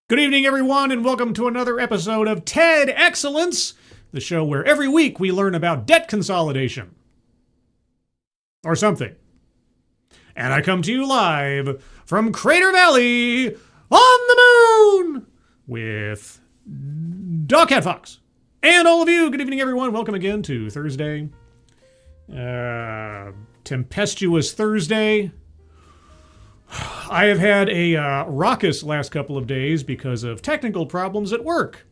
Good evening, everyone, and welcome to another episode of TEDXcellence, the show where every week we learn about debt consolidation. Or something. And I come to you live from Crater Valley on the moon with Dogcat Fox. And all of you, good evening, everyone. Welcome again to Thursday. Tempestuous Thursday. I have had a raucous last couple of days because of technical problems at work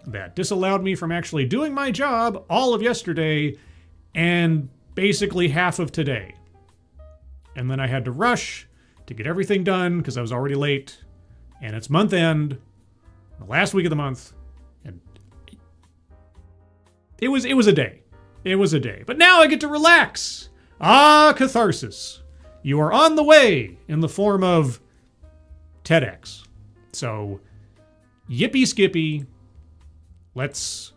that disallowed me from actually doing my job all of yesterday and basically half of today. And then I had to rush to get everything done because I was already late, and it's month end, the last week of the month, and it was a day. It was a day. But now I get to relax. Catharsis. You are on the way in the form of TEDx. So, yippee skippy, let's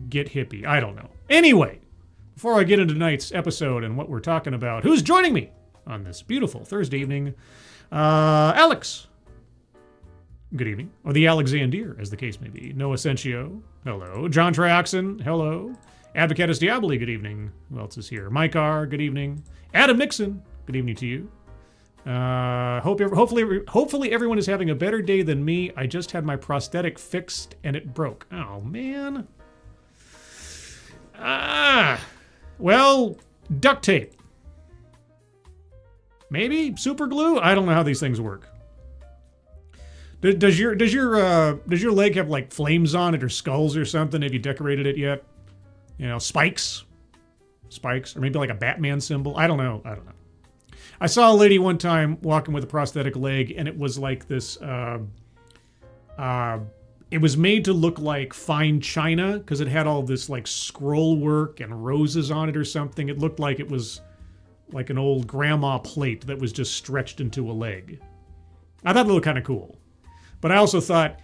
get hippie. I don't know. Anyway, before I get into tonight's episode and what we're talking about, who's joining me on this beautiful Thursday evening? Alex. Good evening. Or the Alexander, as the case may be. Noah Sencio. Hello. John Trioxin. Hello. Advocatus Diaboli. Good evening. Who else is here? Mike R. Good evening. Adam Nixon. Good evening to you. Hopefully everyone is having a better day than me. I just had my prosthetic fixed and it broke. Oh, man. Well, duct tape. Maybe super glue? I don't know how these things work. Does your leg have like flames on it or skulls or something? Have you decorated it yet? You know, spikes, or maybe like a Batman symbol. I don't know. I saw a lady one time walking with a prosthetic leg, and it was like this, it was made to look like fine china because it had all this like scroll work and roses on it or something. It looked like it was like an old grandma plate that was just stretched into a leg. I thought it looked kind of cool. But I also thought,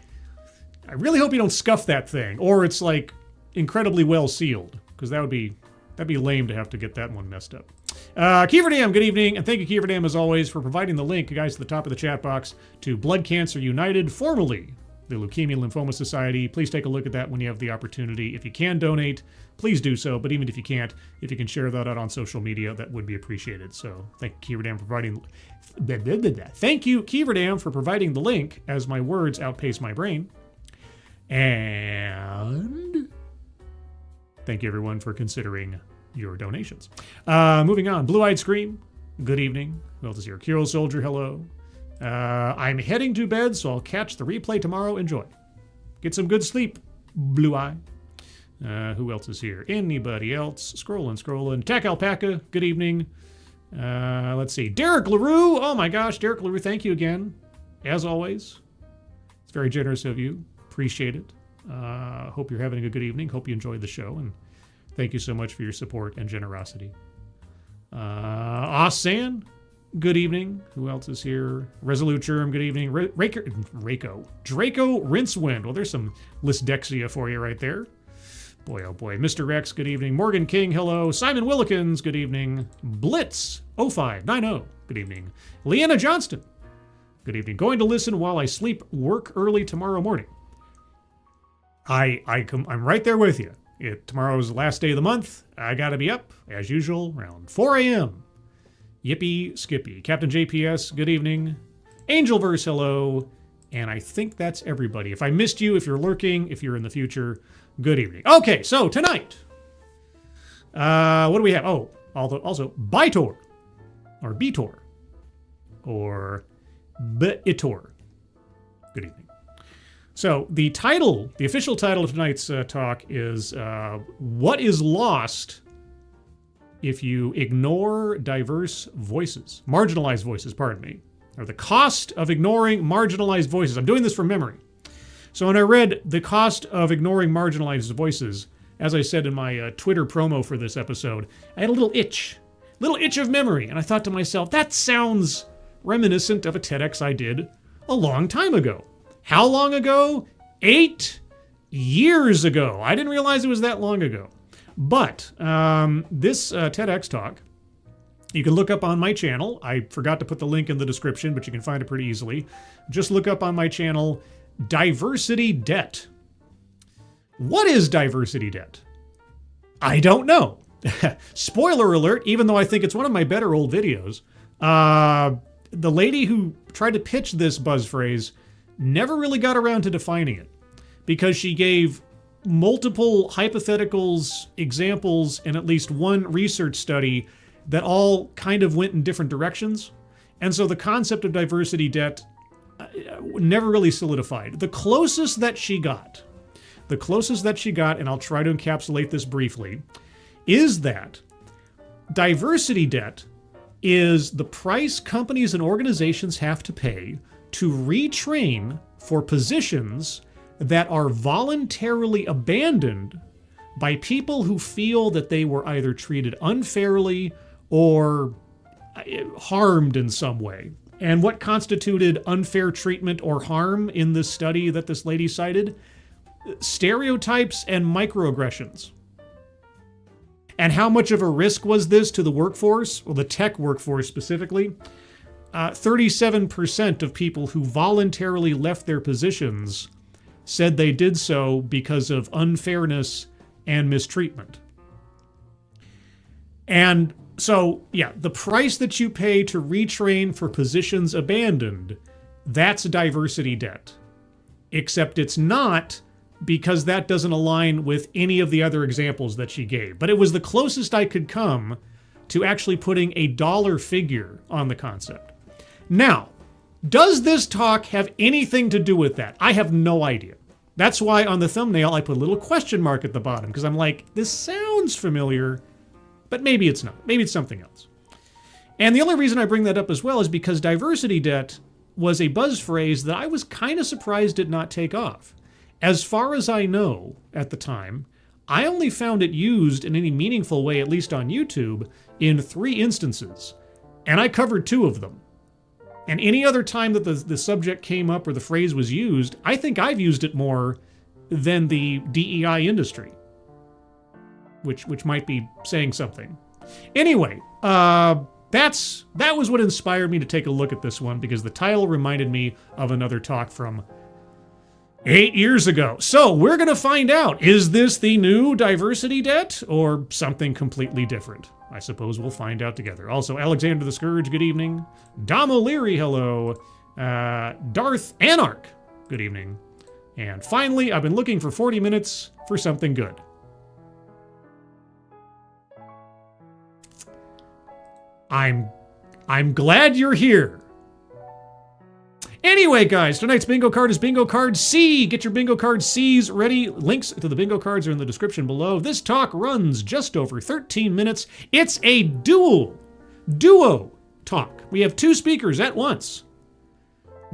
I really hope you don't scuff that thing, or it's like incredibly well sealed, because that'd be lame to have to get that one messed up. Kieverdam, good evening, and thank you, Kieverdam, as always, for providing the link, guys, at the top of the chat box to Blood Cancer United, formerly the Leukemia Lymphoma Society. Please take a look at that when you have the opportunity. If you can donate, please do so, but even if you can't, if you can share that out on social media, that would be appreciated. So thank you, Kieverdam, for providing... Thank you, Kieverdam, for providing the link, as my words outpace my brain. And... thank you, everyone, for considering your donations. Moving on. Blue-Eyed Scream, good evening. Who else is here? Kirill Soldier, hello. I'm heading to bed, so I'll catch the replay tomorrow. Enjoy. Get some good sleep, Blue-Eye. Who else is here? Anybody else? Scrolling. Tech Alpaca, good evening. Let's see. Derek LaRue. Oh my gosh, Derek LaRue, thank you again. As always. It's very generous of you. Appreciate it. Hope you're having a good evening. Hope you enjoyed the show, and thank you so much for your support and generosity. Osan, good evening. Who else is here? Resolute Germ, good evening. Draco Rincewind. Well, there's some Lysdexia for you right there. Boy, oh boy. Mr. Rex, good evening. Morgan King, hello. Simon Willikins, good evening. Blitz 0590, good evening. Leanna Johnston, good evening. Going to listen while I sleep, work early tomorrow morning. I'm right there with you. Tomorrow's the last day of the month. I gotta be up, as usual, around 4 a.m. Yippee skippy. Captain JPS, good evening. Angelverse, hello. And I think that's everybody. If I missed you, if you're lurking, if you're in the future, good evening. Okay, so tonight, what do we have? Oh, also Bytor, or Bitor, or Bitor. Good evening. So the official title of tonight's talk is What is Lost If You Ignore Diverse Voices? Marginalized voices, pardon me. Or the cost of ignoring marginalized voices. I'm doing this from memory. So when I read the cost of ignoring marginalized voices, as I said in my Twitter promo for this episode, I had a little itch of memory. And I thought to myself, that sounds reminiscent of a TEDx I did a long time ago. How long ago? 8 years ago. I didn't realize it was that long ago. But this TEDx talk, you can look up on my channel. I forgot to put the link in the description, but you can find it pretty easily. Just look up on my channel diversity debt. What is diversity debt? I don't know. Spoiler alert, even though I think it's one of my better old videos, the lady who tried to pitch this buzz phrase never really got around to defining it because she gave multiple hypotheticals, examples, and at least one research study that all kind of went in different directions. And so the concept of diversity debt never really solidified. The closest that she got, and I'll try to encapsulate this briefly, is that diversity debt is the price companies and organizations have to pay to retrain for positions that are voluntarily abandoned by people who feel that they were either treated unfairly or harmed in some way. And what constituted unfair treatment or harm in this study that this lady cited? Stereotypes and microaggressions. And how much of a risk was this to the workforce? Well, the tech workforce specifically. 37% of people who voluntarily left their positions said they did so because of unfairness and mistreatment. And so, yeah, the price that you pay to retrain for positions abandoned, that's diversity debt. Except it's not, because that doesn't align with any of the other examples that she gave. But it was the closest I could come to actually putting a dollar figure on the concept. Now, does this talk have anything to do with that? I have no idea. That's why on the thumbnail I put a little question mark at the bottom, because I'm like, this sounds familiar, but maybe it's not. Maybe it's something else. And the only reason I bring that up as well is because diversity debt was a buzz phrase that I was kind of surprised did not take off. As far as I know at the time, I only found it used in any meaningful way, at least on YouTube, in 3 instances. And I covered 2 of them. And any other time that the subject came up or the phrase was used, I think I've used it more than the DEI industry. Which might be saying something. Anyway, that was what inspired me to take a look at this one, because the title reminded me of another talk from 8 years ago. So we're going to find out, is this the new diversity debt or something completely different? I suppose we'll find out together. Also, Alexander the Scourge, good evening. Dom O'Leary, hello. Darth Anarch, good evening. And finally, I've been looking for 40 minutes for something good. I'm glad you're here. Anyway, guys, tonight's bingo card is Bingo Card C. Get your Bingo Card C's ready. Links to the bingo cards are in the description below. This talk runs just over 13 minutes. It's a duo talk. We have 2 speakers at once.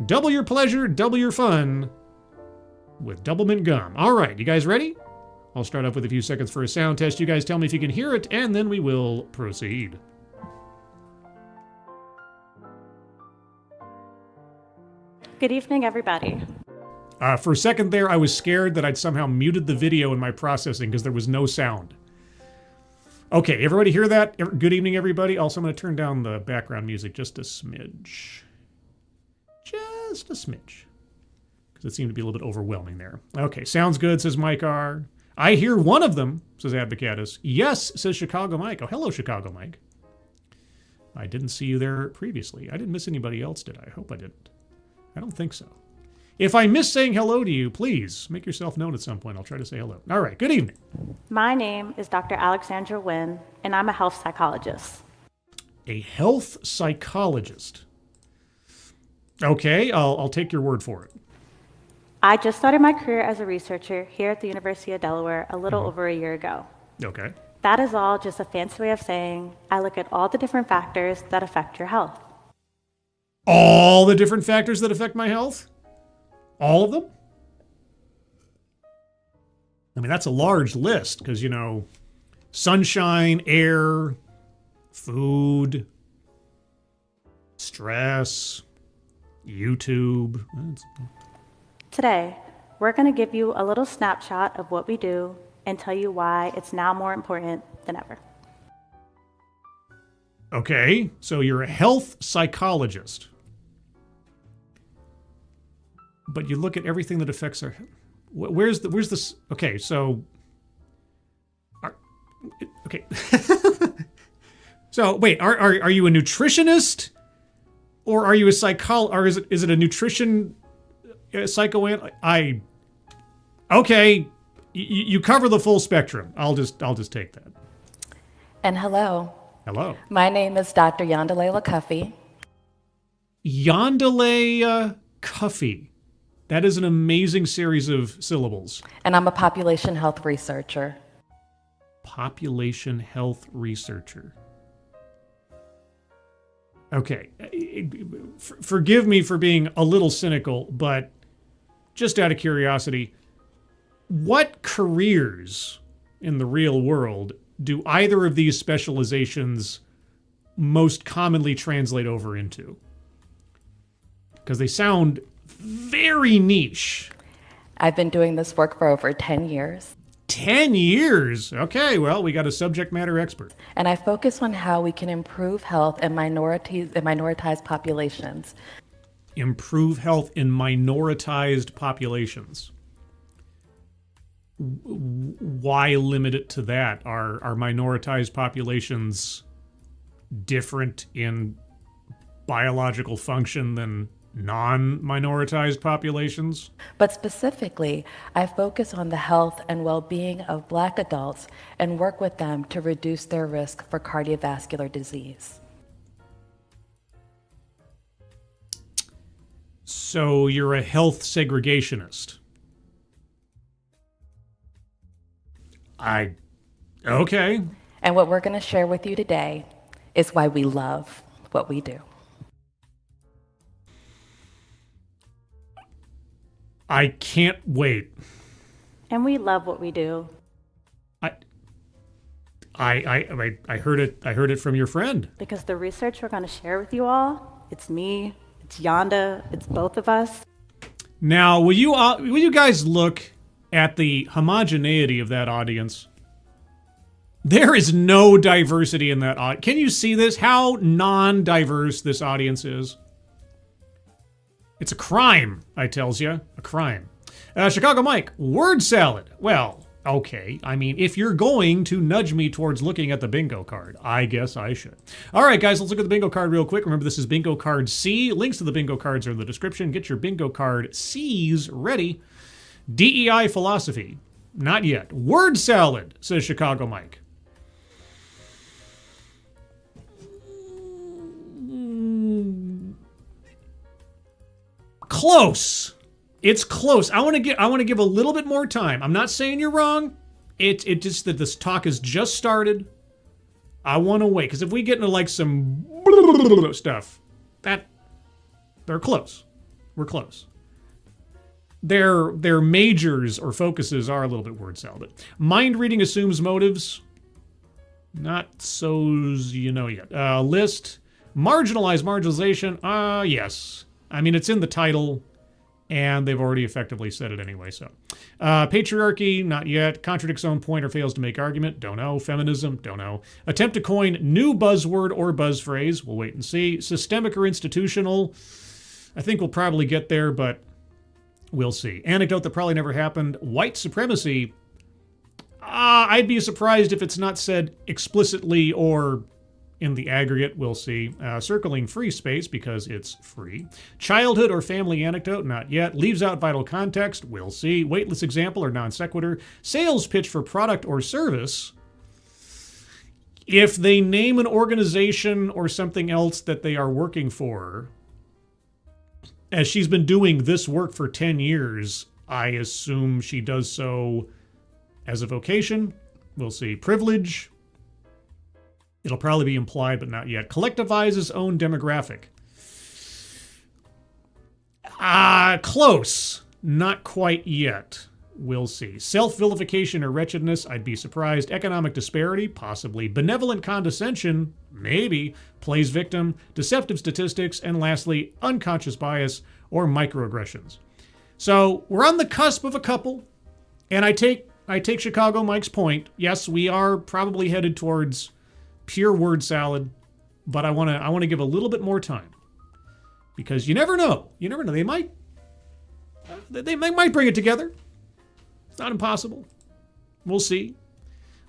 Double your pleasure, double your fun with Double Mint Gum. All right, you guys ready? I'll start off with a few seconds for a sound test. You guys tell me if you can hear it, and then we will proceed. Good evening, everybody. For a second there, I was scared that I'd somehow muted the video in my processing because there was no sound. Okay, everybody hear that? Good evening, everybody. Also, I'm going to turn down the background music just a smidge. Just a smidge. Because it seemed to be a little bit overwhelming there. Okay, sounds good, says Mike R. I hear one of them, says Advocatus. Yes, says Chicago Mike. Oh, hello, Chicago Mike. I didn't see you there previously. I didn't miss anybody else, did I? I hope I didn't. I don't think so. If I miss saying hello to you, please make yourself known at some point. I'll try to say hello. All right, good evening. My name is Dr. Alexandra Nguyen, and I'm a health psychologist. A health psychologist. Okay, I'll take your word for it. I just started my career as a researcher here at the University of Delaware a little over a year ago. Okay. That is all just a fancy way of saying I look at all the different factors that affect your health. All the different factors that affect my health? All of them? I mean, that's a large list because, you know, sunshine, air, food, stress, YouTube. Today, we're going to give you a little snapshot of what we do and tell you why it's now more important than ever. Okay, so you're a health psychologist. but you look at everything that affects our. Where's this? Okay, so. Okay. So wait, are you a nutritionist, or are you a or is it a nutrition psychoanalyst? Okay, you cover the full spectrum. I'll just take that. And hello. Hello. My name is Dr. Yandele Cuffy. Yandele Cuffy. That is an amazing series of syllables. And I'm a population health researcher. Population health researcher. Okay. Forgive me for being a little cynical, but just out of curiosity, what careers in the real world do either of these specializations most commonly translate over into? Because they sound very niche. I've been doing this work for over 10 years. 10 years? Okay, well, we got a subject matter expert. And I focus on how we can improve health in minoritized populations. Improve health in minoritized populations. Why limit it to that? Are minoritized populations different in biological function than non-minoritized populations? But specifically, I focus on the health and well-being of Black adults and work with them to reduce their risk for cardiovascular disease. So you're a health segregationist. Okay. And what we're going to share with you today is why we love what we do. I can't wait. And we love what we do. I heard it from your friend. Because the research we're going to share with you all, it's me, it's Yonda, it's both of us. Now, will you guys look at the homogeneity of that audience? There is no diversity in that audience. Can you see this? How non-diverse this audience is? It's a crime, I tells you. A crime. Chicago Mike, word salad. Well, okay. I mean, if you're going to nudge me towards looking at the bingo card, I guess I should. All right, guys, let's look at the bingo card real quick. Remember, this is bingo card C. Links to the bingo cards are in the description. Get your bingo card C's ready. DEI philosophy. Not yet. Word salad, says Chicago Mike. Close. It's close. I want to give a little bit more time. I'm not saying you're wrong. It just that this talk has just started. I want to wait, because if we get into like some stuff, they're close. We're close. Their majors or focuses are a little bit word salad. Mind reading assumes motives. Not so's you know yet. List. Marginalization. Yes. I mean, it's in the title, and they've already effectively said it anyway, so. Patriarchy, not yet. Contradicts own point or fails to make argument, don't know. Feminism, don't know. Attempt to coin new buzzword or buzz phrase, we'll wait and see. Systemic or institutional, I think we'll probably get there, but we'll see. Anecdote that probably never happened. White supremacy, I'd be surprised if it's not said explicitly or in the aggregate, we'll see. Circling free space because it's free. Childhood or family anecdote, not yet. Leaves out vital context, we'll see. Weightless example or non sequitur. Sales pitch for product or service. If they name an organization or something else that they are working for, as she's been doing this work for 10 years, I assume she does so as a vocation. We'll see. Privilege. It'll probably be implied, but not yet. Collectivizes own demographic. Close. Not quite yet. We'll see. Self-vilification or wretchedness, I'd be surprised. Economic disparity, possibly. Benevolent condescension, maybe. Plays victim. Deceptive statistics. And lastly, unconscious bias or microaggressions. So we're on the cusp of a couple. And I take Chicago Mike's point. Yes, we are probably headed towards pure word salad, but I want to give a little bit more time, because you never know. They might They might bring it together. It's not impossible. We'll see.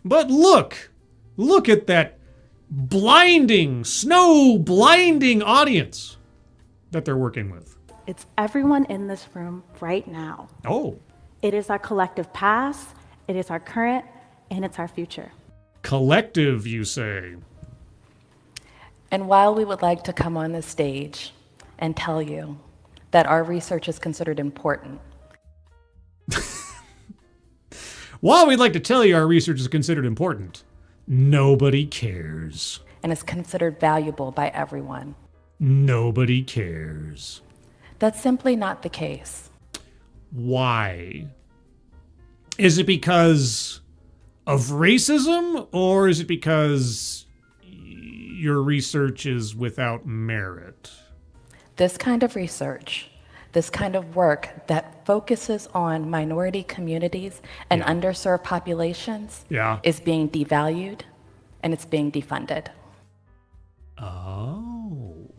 But look at that snow blinding audience that they're working with. It's everyone in this room right now. Oh, It is our collective past, it is our current, and it's our future. collective, you say? And while we would like to come on this stage and tell you that our research is considered important, While we'd like to tell you our research is considered important, nobody cares. and is considered valuable by everyone, Nobody cares. that's simply not the case. Why? Is it because of racism, or is it because your research is without merit? This kind of research, this kind of work that focuses on minority communities and underserved populations Yeah. is being devalued and it's being defunded. Oh.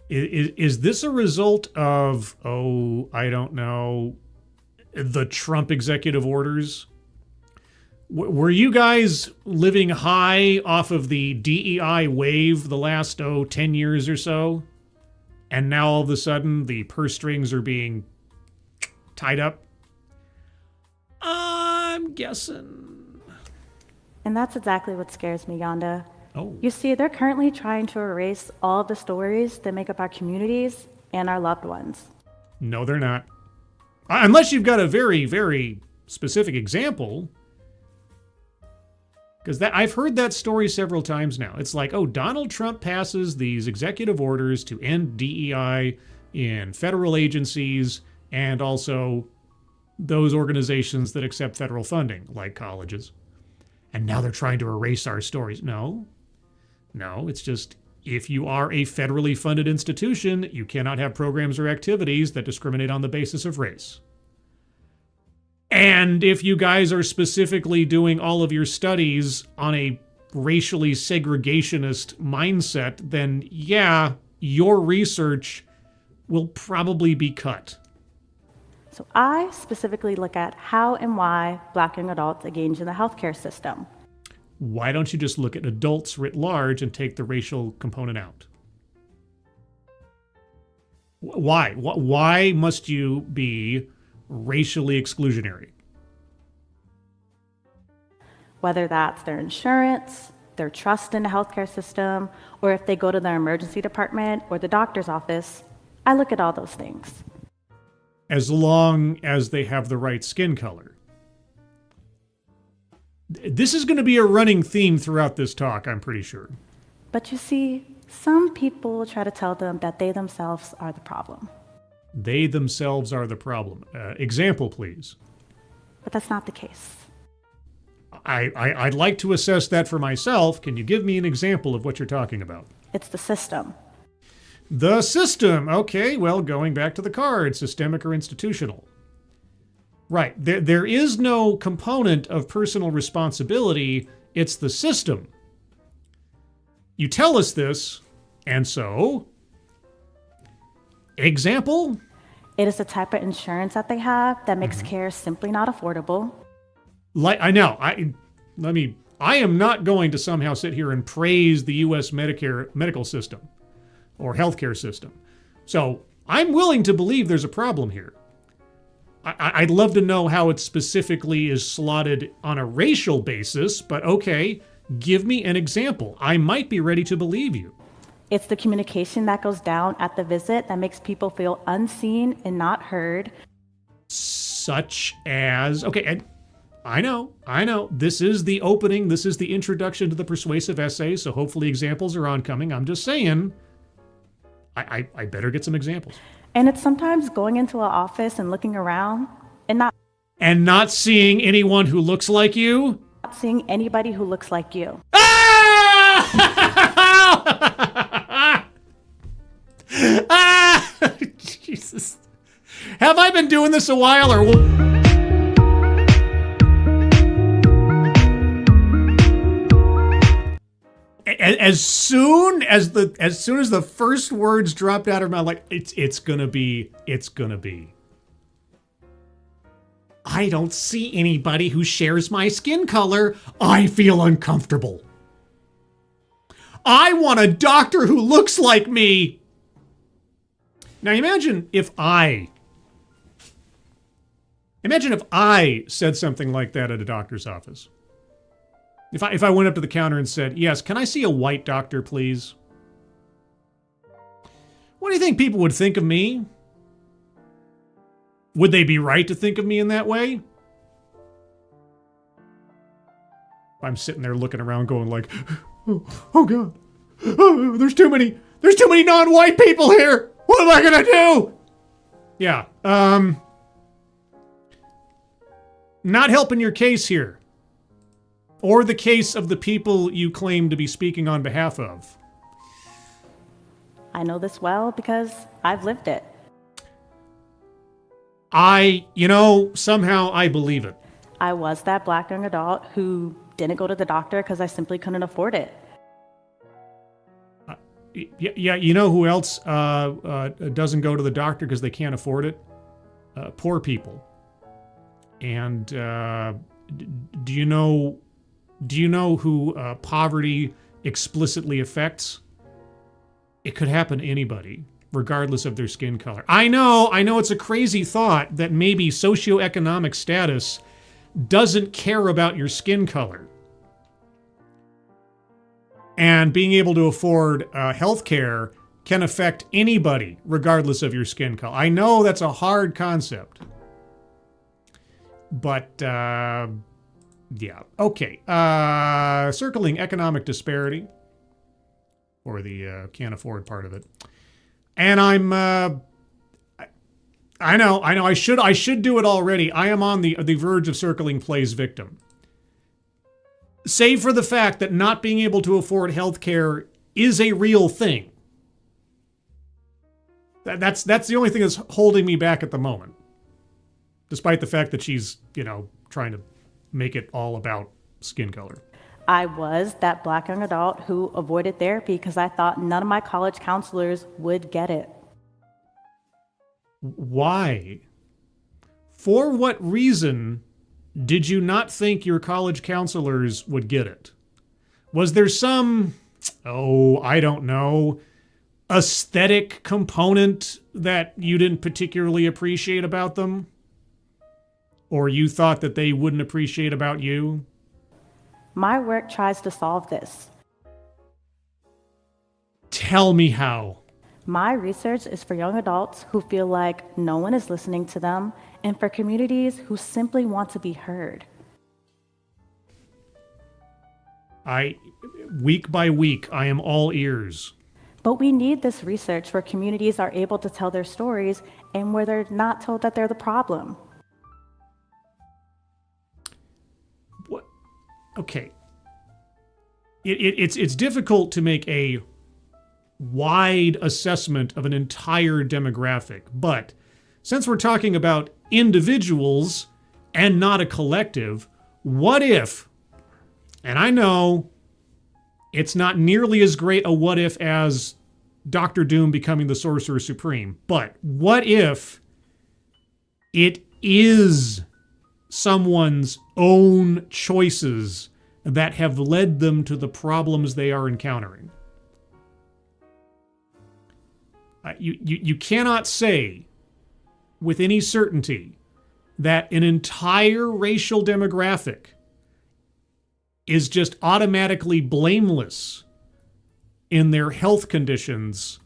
Is this a result of, I don't know, the Trump executive orders? Were you guys living high off of the DEI wave the last, 10 years or so? And now all of a sudden the purse strings are being tied up? I'm guessing. And that's exactly what scares me, Yonda. Oh. You see, they're currently trying to erase all of the stories that make up our communities and our loved ones. No, they're not. Unless you've got a very, very specific example. Because I've heard that story several times now. It's like, Donald Trump passes these executive orders to end DEI in federal agencies and also those organizations that accept federal funding, like colleges. And now they're trying to erase our stories. No, it's just, if you are a federally funded institution, you cannot have programs or activities that discriminate on the basis of race. And if you guys are specifically doing all of your studies on a racially segregationist mindset, then yeah, your research will probably be cut. So I specifically look at how and why Black young adults engage in the healthcare system. Why don't you just look at adults writ large and take the racial component out? Why? Why must you be racially exclusionary? Whether that's their insurance, their trust in the healthcare system, or if they go to their emergency department or the doctor's office, I look at all those things. As long as they have the right skin color. This is going to be a running theme throughout this talk, I'm pretty sure. But you see, some people try to tell them that they themselves are the problem. They themselves are the problem. Example, please. But that's not the case. I'd like to assess that for myself. Can you give me an example of what you're talking about? It's the system. The system. Okay, well, going back to the card, systemic or institutional. Right. There is no component of personal responsibility. It's the system. You tell us this, and so... Example? It is the type of insurance that they have that makes care simply not affordable. I know. I am not going to somehow sit here and praise the U.S. medical system or healthcare system. So I'm willing to believe there's a problem here. I'd love to know how it specifically is slotted on a racial basis, but okay, give me an example. I might be ready to believe you. It's the communication that goes down at the visit that makes people feel unseen and not heard. Such as, okay, and I know. This is the opening. This is the introduction to the persuasive essay, so hopefully examples are oncoming. I'm just saying, I better get some examples. And it's sometimes going into an office and looking around and not seeing anyone who looks like you? not seeing anybody who looks like you. Jesus. Have I been doing this a while or as soon as the first words dropped out of my mouth, like it's gonna be. I don't see anybody who shares my skin color. I feel uncomfortable. I want a doctor who looks like me. Now imagine if I said something like that at a doctor's office. If I went up to the counter and said, yes, can I see a white doctor, please? What do you think people would think of me? Would they be right to think of me in that way? I'm sitting there looking around going like, oh God, oh, there's too many non-white people here. What am I gonna do? Yeah, not helping your case here. Or the case of the people you claim to be speaking on behalf of. I know this well because I've lived it. Somehow I believe it. I was that Black young adult who didn't go to the doctor because I simply couldn't afford it. Yeah, you know who else doesn't go to the doctor because they can't afford it? Poor people. And do you know who poverty explicitly affects? It could happen to anybody, regardless of their skin color. I know it's a crazy thought that maybe socioeconomic status doesn't care about your skin color. And being able to afford health care can affect anybody, regardless of your skin color. I know that's a hard concept. But, yeah. Okay. Circling economic disparity, or the can't afford part of it. And I know, I should do it already. I am on the verge of circling plays victim. Save for the fact that not being able to afford healthcare is a real thing. That's the only thing that's holding me back at the moment. Despite the fact that she's, trying to make it all about skin color. I was that Black young adult who avoided therapy because I thought none of my college counselors would get it. Why? For what reason did you not think your college counselors would get it? Was there some, I don't know, aesthetic component that you didn't particularly appreciate about them? Or you thought that they wouldn't appreciate about you? My work tries to solve this. Tell me how. My research is for young adults who feel like no one is listening to them, and for communities who simply want to be heard. Week by week, I am all ears. But we need this research where communities are able to tell their stories and where they're not told that they're the problem. What? Okay. It's difficult to make a wide assessment of an entire demographic, but since we're talking about individuals and not a collective, what if, and I know it's not nearly as great a what if as Doctor Doom becoming the Sorcerer Supreme, but what if it is someone's own choices that have led them to the problems they are encountering? You cannot say with any certainty that an entire racial demographic is just automatically blameless in their health conditions.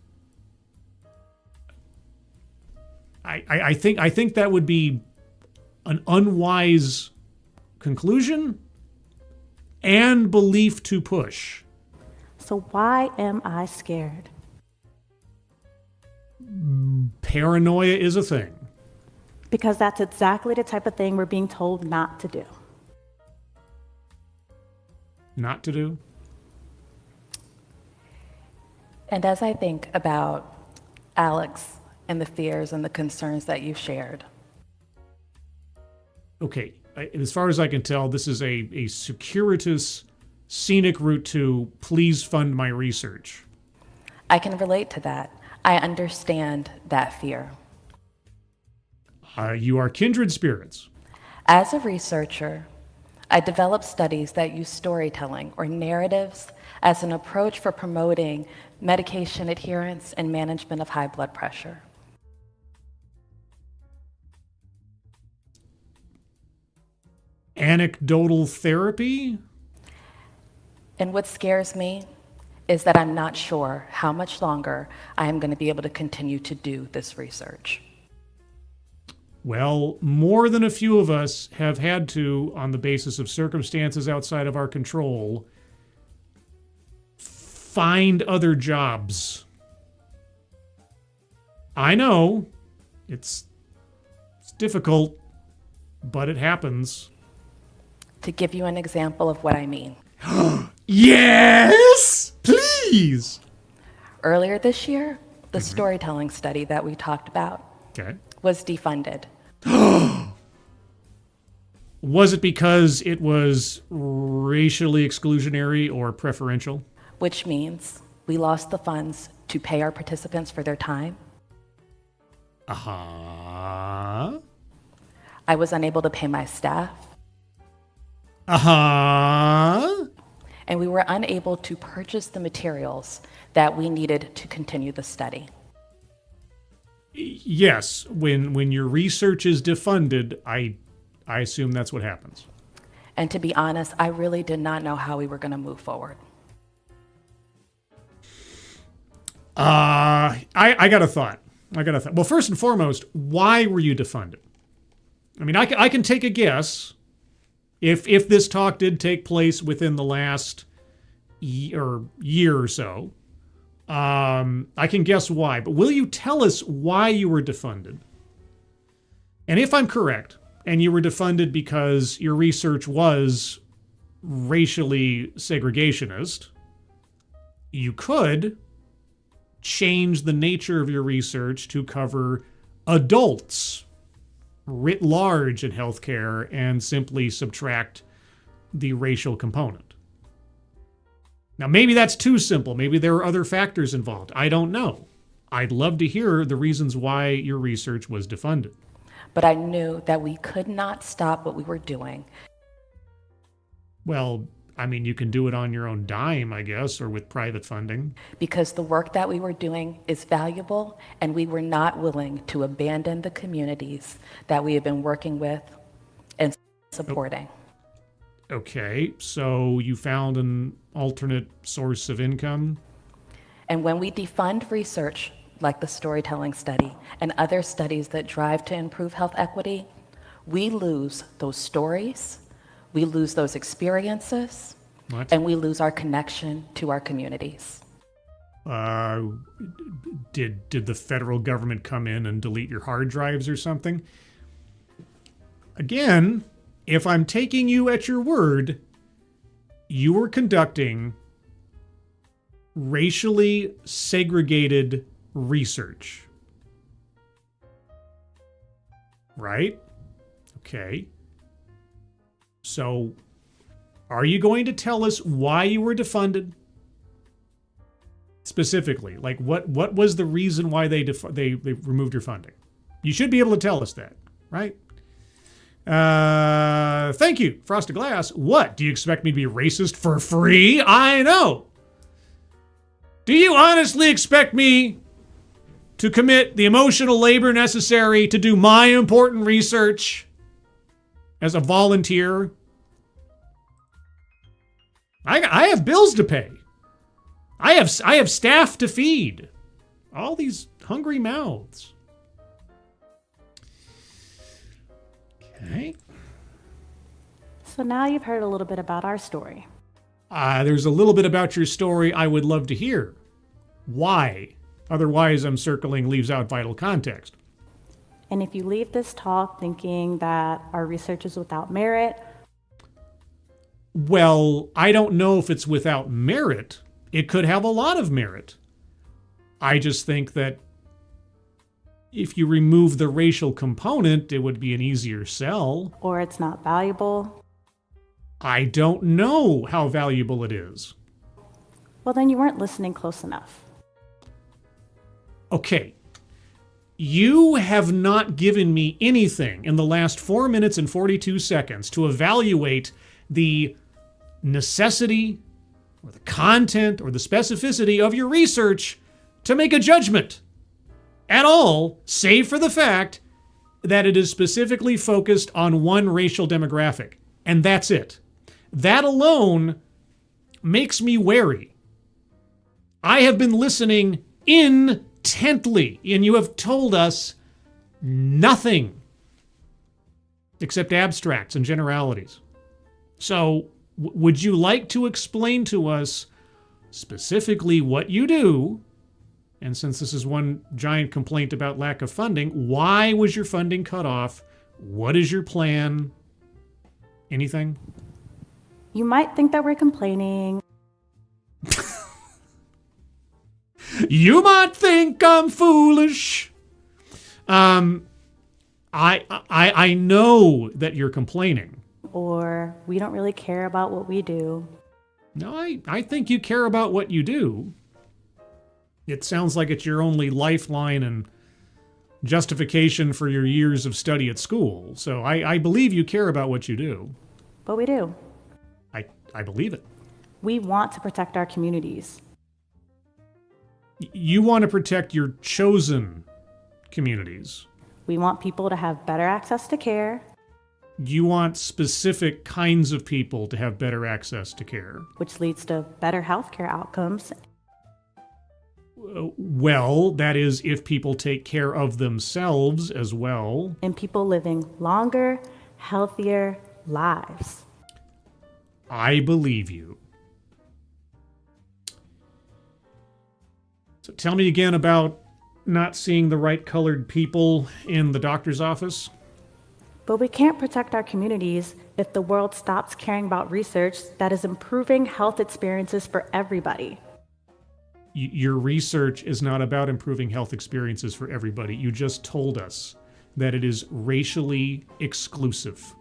I think that would be an unwise conclusion and belief to push. So why am I scared? Paranoia is a thing. Because that's exactly the type of thing we're being told not to do. Not to do? And as I think about Alex and the fears and the concerns that you've shared. Okay, as far as I can tell, this is a circuitous, scenic route to please fund my research. I can relate to that. I understand that fear. You are kindred spirits. As a researcher, I developed studies that use storytelling or narratives as an approach for promoting medication adherence and management of high blood pressure. Anecdotal therapy? And what scares me is that I'm not sure how much longer I am going to be able to continue to do this research. Well, more than a few of us have had to, on the basis of circumstances outside of our control, find other jobs. I know it's difficult, but it happens. To give you an example of what I mean. Yes, please. Earlier this year, the storytelling study that we talked about was defunded. Was it because it was racially exclusionary or preferential? Which means we lost the funds to pay our participants for their time. Uh-huh. I was unable to pay my staff. Uh-huh. And we were unable to purchase the materials that we needed to continue the study. Yes, when your research is defunded, I assume that's what happens. And to be honest, I really did not know how we were going to move forward. I got a thought. Well, first and foremost, why were you defunded? I mean, I can take a guess. If this talk did take place within the last year or so, I can guess why. But will you tell us why you were defunded? And if I'm correct, and you were defunded because your research was racially segregationist, you could change the nature of your research to cover adults writ large in healthcare and simply subtract the racial component. Now, maybe that's too simple. Maybe there are other factors involved. I don't know. I'd love to hear the reasons why your research was defunded. But I knew that we could not stop what we were doing. Well, I mean, you can do it on your own dime, I guess, or with private funding. Because the work that we were doing is valuable, and we were not willing to abandon the communities that we have been working with and supporting. Okay, so you found an alternate source of income? And when we defund research, like the storytelling study and other studies that drive to improve health equity, we lose those stories, we lose those experiences, and we lose our connection to our communities. Did the federal government come in and delete your hard drives or something? Again, if I'm taking you at your word, you were conducting racially segregated research. Right? Okay. So, are you going to tell us why you were defunded? Specifically, like what was the reason why they removed your funding? You should be able to tell us that, right? Thank you, Frosted Glass. What? Do you expect me to be racist for free? I know. Do you honestly expect me to commit the emotional labor necessary to do my important research as a volunteer? I have bills to pay. I have staff to feed. All these hungry mouths. Okay. So now you've heard a little bit about our story. There's a little bit about your story I would love to hear. Why? Otherwise, I'm circling leaves out vital context. And if you leave this talk thinking that our research is without merit, well, I don't know if it's without merit. It could have a lot of merit. I just think that if you remove the racial component, it would be an easier sell. or it's not valuable, I don't know how valuable it is. well, then you weren't listening close enough. Okay. You have not given me anything in the last 4 minutes and 42 seconds to evaluate the necessity or the content or the specificity of your research to make a judgment at all, save for the fact that it is specifically focused on one racial demographic. And that's it. That alone makes me wary. I have been listening intently, and you have told us nothing except abstracts and generalities. So, would you like to explain to us specifically what you do? And since this is one giant complaint about lack of funding, why was your funding cut off? What is your plan? Anything? You might think that we're complaining. You might think I'm foolish. I know that you're complaining. Or we don't really care about what we do. No, I think you care about what you do. It sounds like it's your only lifeline and justification for your years of study at school. So I believe you care about what you do. But we do. I believe it. We want to protect our communities. You want to protect your chosen communities. We want people to have better access to care. You want specific kinds of people to have better access to care. Which leads to better healthcare outcomes. Well, that is if people take care of themselves as well. And people living longer, healthier lives. I believe you. So tell me again about not seeing the right colored people in the doctor's office. But we can't protect our communities if the world stops caring about research that is improving health experiences for everybody. Your research is not about improving health experiences for everybody. You just told us that it is racially exclusive.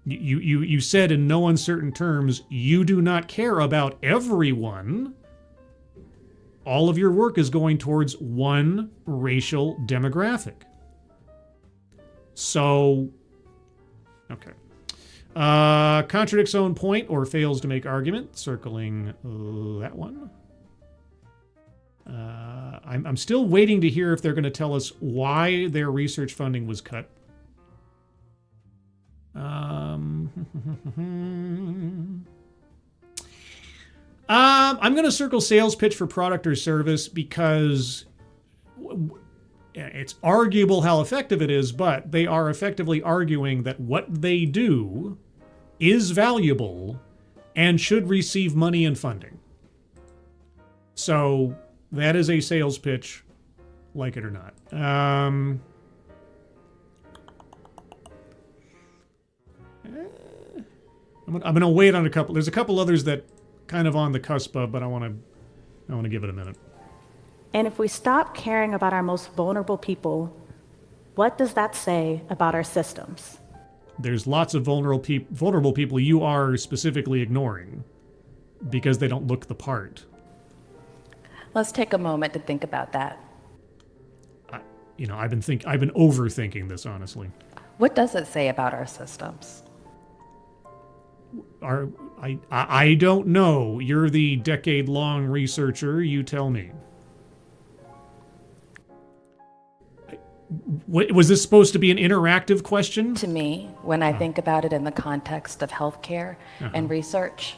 You said in no uncertain terms, you do not care about everyone. All of your work is going towards one racial demographic. So, okay. Contradicts own point or fails to make argument. Circling that one. I'm still waiting to hear if they're going to tell us why their research funding was cut. I'm going to circle sales pitch for product or service because it's arguable how effective it is, but they are effectively arguing that what they do is valuable and should receive money and funding. So that is a sales pitch, like it or not. I'm going to wait on a couple. There's a couple others that kind of on the cusp of, but I want to give it a minute. And if we stop caring about our most vulnerable people, what does that say about our systems? There's lots of vulnerable people you are specifically ignoring because they don't look the part. Let's take a moment to think about that. I've been overthinking this, honestly. What does it say about our systems? I don't know. You're the decade-long researcher. You tell me. Was this supposed to be an interactive question? To me, when I think about it in the context of healthcare and research,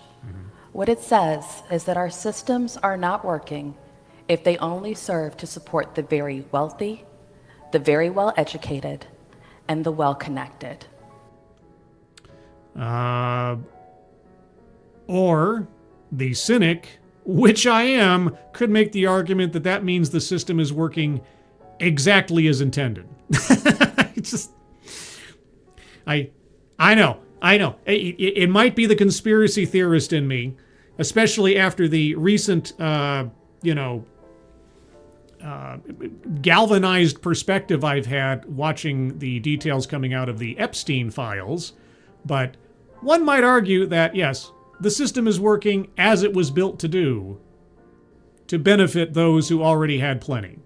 what it says is that our systems are not working if they only serve to support the very wealthy, the very well-educated, and the well-connected. Or the cynic, which I am, could make the argument that that means the system is working exactly as intended. It's just, I know. It might be the conspiracy theorist in me, especially after the recent, galvanized perspective I've had watching the details coming out of the Epstein files. But one might argue that, yes, the system is working as it was built to do, to benefit those who already had plenty.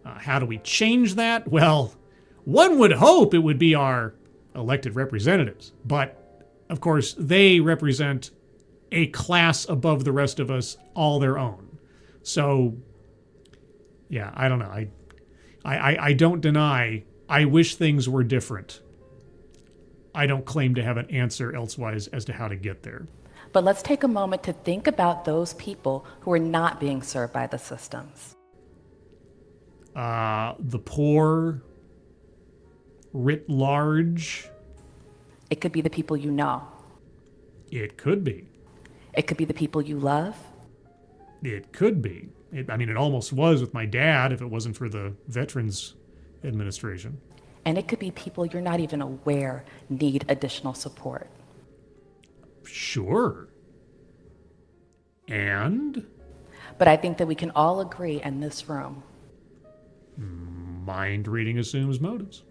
How do we change that? Well, one would hope it would be our elected representatives, but of course they represent a class above the rest of us, all their own. So, yeah, I don't know. I don't deny I wish things were different. I don't claim to have an answer elsewise as to how to get there. But let's take a moment to think about those people who are not being served by the systems. The poor, writ large. It could be the people you know. It could be. It could be the people you love. It could be. It almost was with my dad if it wasn't for the Veterans Administration. And it could be people you're not even aware need additional support. Sure. And? But I think that we can all agree in this room. Mind reading assumes motives.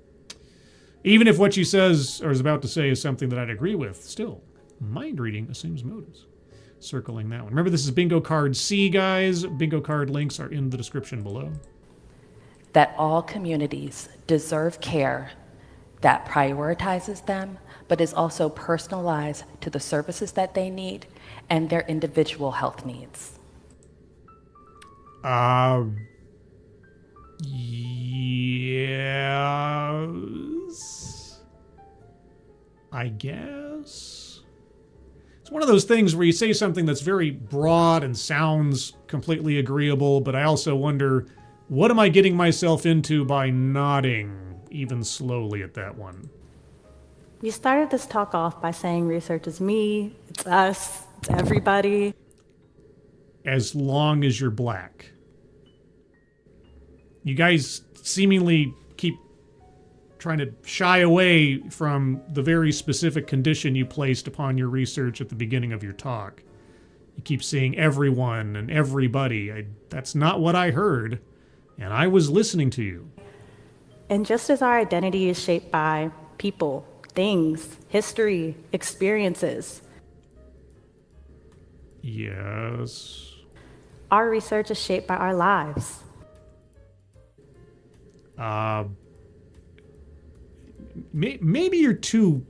Even if what she says or is about to say is something that I'd agree with, still, mind reading assumes motives. Circling that one. Remember, this is bingo card C, guys. Bingo card links are in the description below. That all communities deserve care that prioritizes them, but is also personalized to the services that they need and their individual health needs. Yes. I guess. It's one of those things where you say something that's very broad and sounds completely agreeable, but I also wonder, what am I getting myself into by nodding even slowly at that one? We started this talk off by saying research is me, it's us, it's everybody. As long as you're black. You guys seemingly keep trying to shy away from the very specific condition you placed upon your research at the beginning of your talk. You keep saying everyone and everybody. That's not what I heard, and I was listening to you. And just as our identity is shaped by people, things, history, experiences, yes, our research is shaped by our lives. Maybe you're too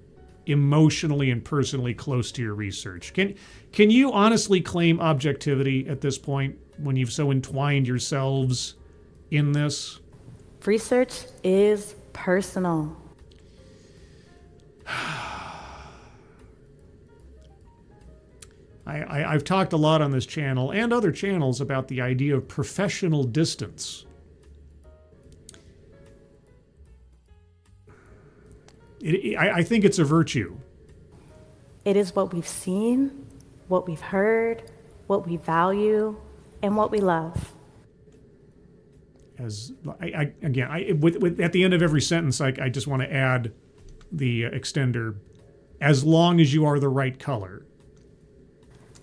emotionally and personally close to your research. Can you honestly claim objectivity at this point when you've so entwined yourselves in this? Research is personal. I've talked a lot on this channel and other channels about the idea of professional distance. I think it's a virtue. It is what we've seen, what we've heard, what we value, and what we love. As at the end of every sentence, I just want to add the extender, as long as you are the right color.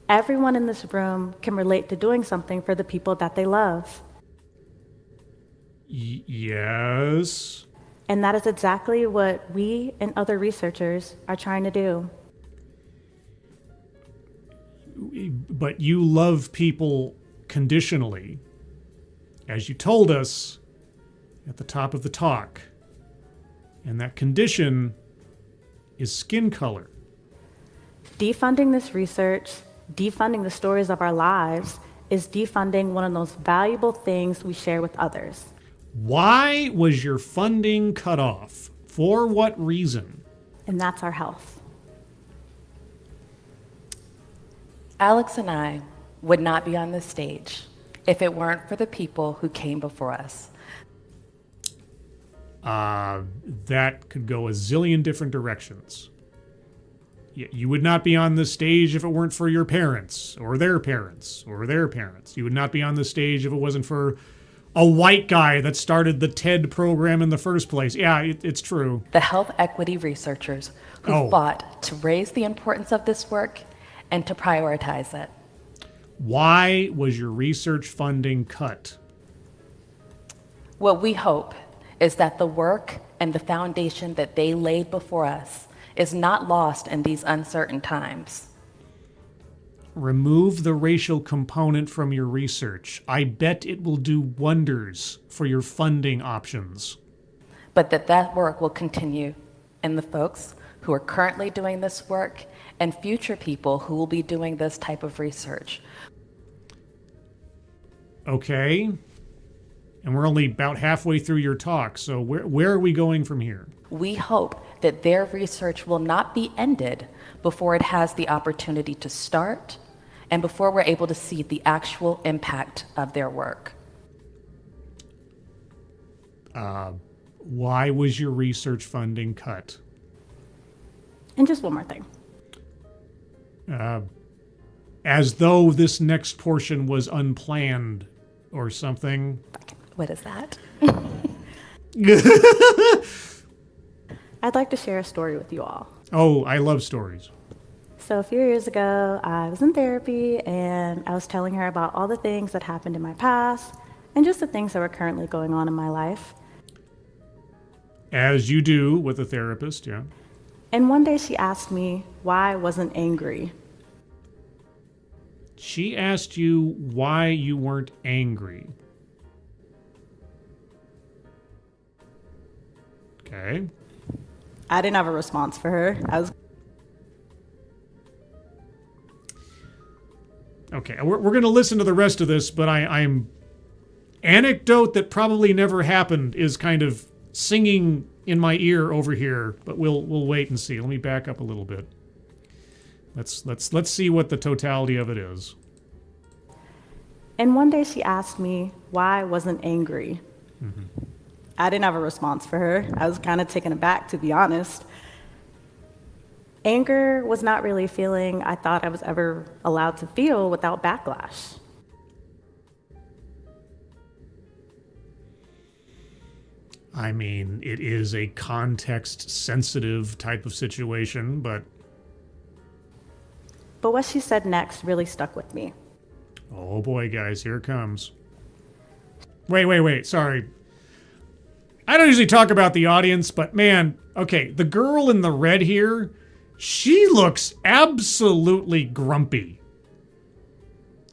Everyone in this room can relate to doing something for the people that they love. Yes. And that is exactly what we and other researchers are trying to do. But you love people conditionally, as you told us at the top of the talk. And that condition is skin color. Defunding this research, defunding the stories of our lives, is defunding one of those valuable things we share with others. Why was your funding cut off? For what reason? And that's our health. Alex and I would not be on this stage if it weren't for the people who came before us. That could go a zillion different directions. You would not be on this stage if it weren't for your parents, or their parents, or their parents. You would not be on this stage if it wasn't for a white guy that started the TED program in the first place. Yeah, it's true. The health equity researchers who fought to raise the importance of this work and to prioritize it. Why was your research funding cut? What we hope is that the work and the foundation that they laid before us is not lost in these uncertain times. Remove the racial component from your research. I bet it will do wonders for your funding options. But that work will continue, and the folks who are currently doing this work and future people who will be doing this type of research. Okay. And we're only about halfway through your talk, so where are we going from here? We hope that their research will not be ended before it has the opportunity to start and before we're able to see the actual impact of their work. Why was your research funding cut? And just one more thing. As though this next portion was unplanned or something. What is that? I'd like to share a story with you all. Oh, I love stories. So a few years ago, I was in therapy and I was telling her about all the things that happened in my past and just the things that were currently going on in my life. As you do with a therapist, yeah. And one day she asked me why I wasn't angry. She asked you why you weren't angry. Okay. I didn't have a response for her. Okay, we're going to listen to the rest of this, but I'm anecdote that probably never happened is kind of singing in my ear over here, but we'll wait and see. Let me back up a little bit. Let's see what the totality of it is. And one day she asked me why I wasn't angry. Mm-hmm. I didn't have a response for her. I was kind of taken aback, to be honest. Anger was not really a feeling I thought I was ever allowed to feel without backlash. I mean, it is a context-sensitive type of situation, but... But what she said next really stuck with me. Oh boy, guys, here it comes. Wait, sorry. I don't usually talk about the audience, but man, okay, the girl in the red here, she looks absolutely grumpy.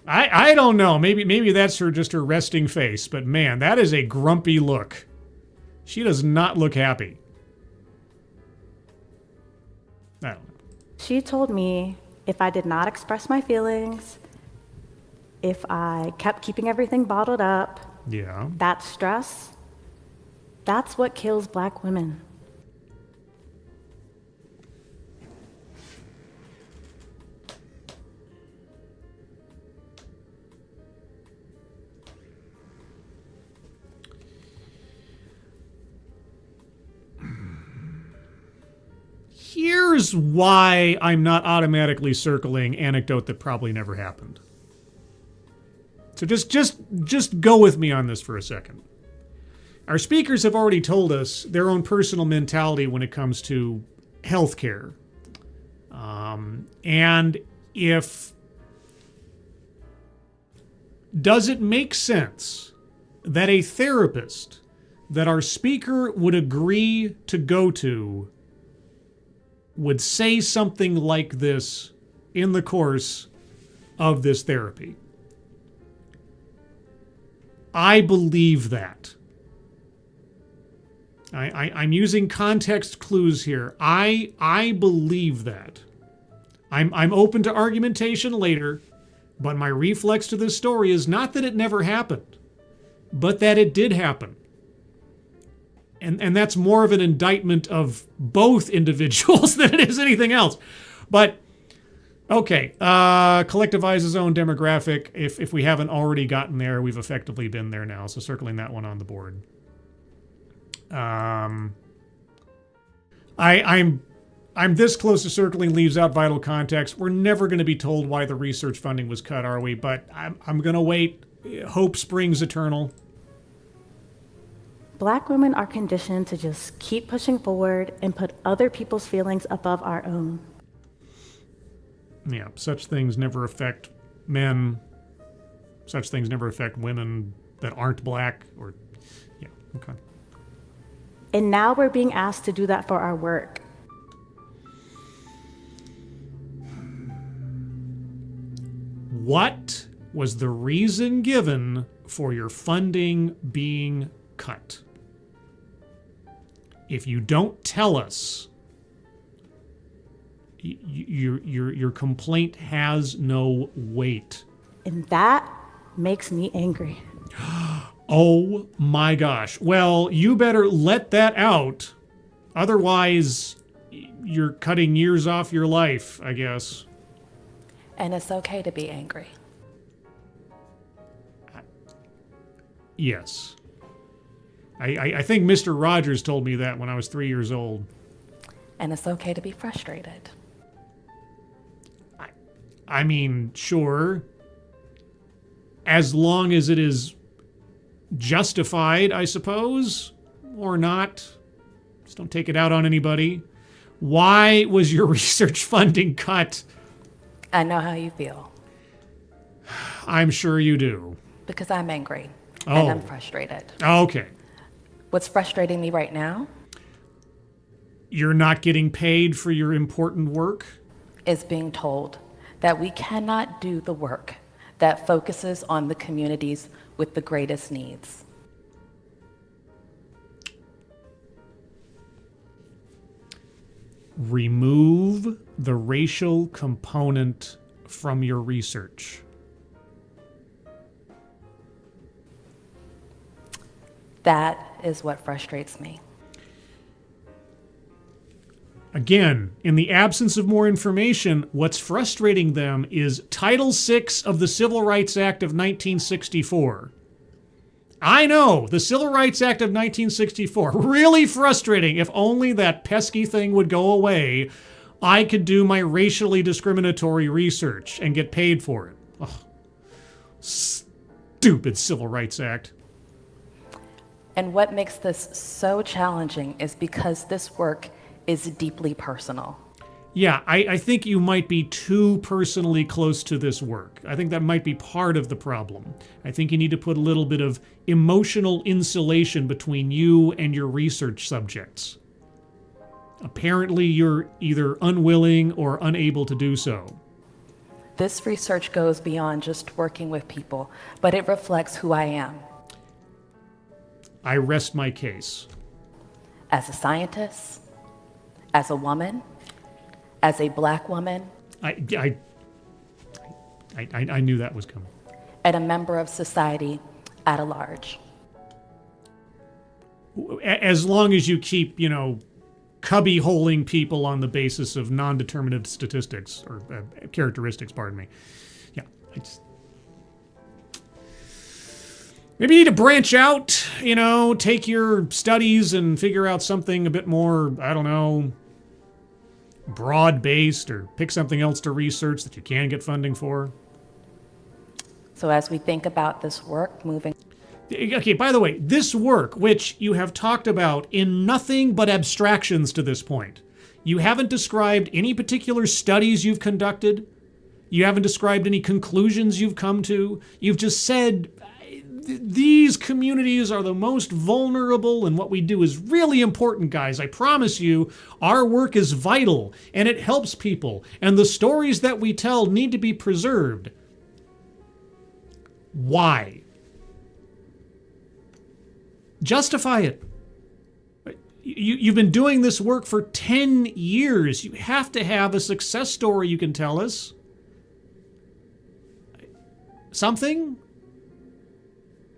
I don't know, maybe that's just her resting face, but man, that is a grumpy look. She does not look happy. I don't know. She told me if I did not express my feelings, if I kept keeping everything bottled up, Yeah. that stress, that's what kills Black women. Here's why I'm not automatically circling anecdote that probably never happened. So just go with me on this for a second. Our speakers have already told us their own personal mentality when it comes to healthcare. And does it make sense that a therapist that our speaker would agree to go to would say something like this in the course of this therapy? I believe that. I'm using context clues here. I believe that. I'm open to argumentation later, but my reflex to this story is not that it never happened, but that it did happen. And that's more of an indictment of both individuals than it is anything else. But, okay, collectivize his own demographic. If we haven't already gotten there, we've effectively been there now. So circling that one on the board. I'm this close to circling leaves out vital context. We're never going to be told why the research funding was cut, are we? But I'm going to wait. Hope springs eternal. Black women are conditioned to just keep pushing forward and put other people's feelings above our own. Yeah, such things never affect men. Such things never affect women that aren't black or, yeah, okay. And now we're being asked to do that for our work. What was the reason given for your funding being cut? If you don't tell us, your complaint has no weight. And that makes me angry. Oh my gosh. Well, you better let that out. Otherwise, you're cutting years off your life, I guess. And it's okay to be angry. Yes. I think Mr. Rogers told me that when I was 3 years old. And it's okay to be frustrated. I mean, sure. As long as it is justified, I suppose, or not. Just don't take it out on anybody. Why was your research funding cut? I know how you feel. I'm sure you do. Because I'm angry. Oh. And I'm frustrated. Okay. What's frustrating me right now You're not getting paid for your important work? is being told that we cannot do the work that focuses on the communities with the greatest needs. Remove the racial component from your research. That is what frustrates me. Again, in the absence of more information, what's frustrating them is Title VI of the Civil Rights Act of 1964. I know, the Civil Rights Act of 1964. Really frustrating. If only that pesky thing would go away, I could do my racially discriminatory research and get paid for it. Oh, stupid Civil Rights Act. And what makes this so challenging is because this work is deeply personal. Yeah, I think you might be too personally close to this work. I think that might be part of the problem. I think you need to put a little bit of emotional insulation between you and your research subjects. Apparently, you're either unwilling or unable to do so. This research goes beyond just working with people, but it reflects who I am. I rest my case. As a scientist, as a woman, as a Black woman, I knew that was coming. and a member of society at a large. As long as you keep, cubby holing people on the basis of non-determinative statistics or characteristics, pardon me. Yeah, maybe you need to branch out, take your studies and figure out something a bit more, I don't know, broad-based, or pick something else to research that you can get funding for. So as we think about this work moving, Okay, by the way, this work, which you have talked about in nothing but abstractions to this point, you haven't described any particular studies you've conducted. You haven't described any conclusions you've come to. You've just said, these communities are the most vulnerable, and what we do is really important, guys. I promise you, our work is vital, and it helps people, and the stories that we tell need to be preserved. Why? Justify it. You've been doing this work for 10 years. You have to have a success story you can tell us. Something?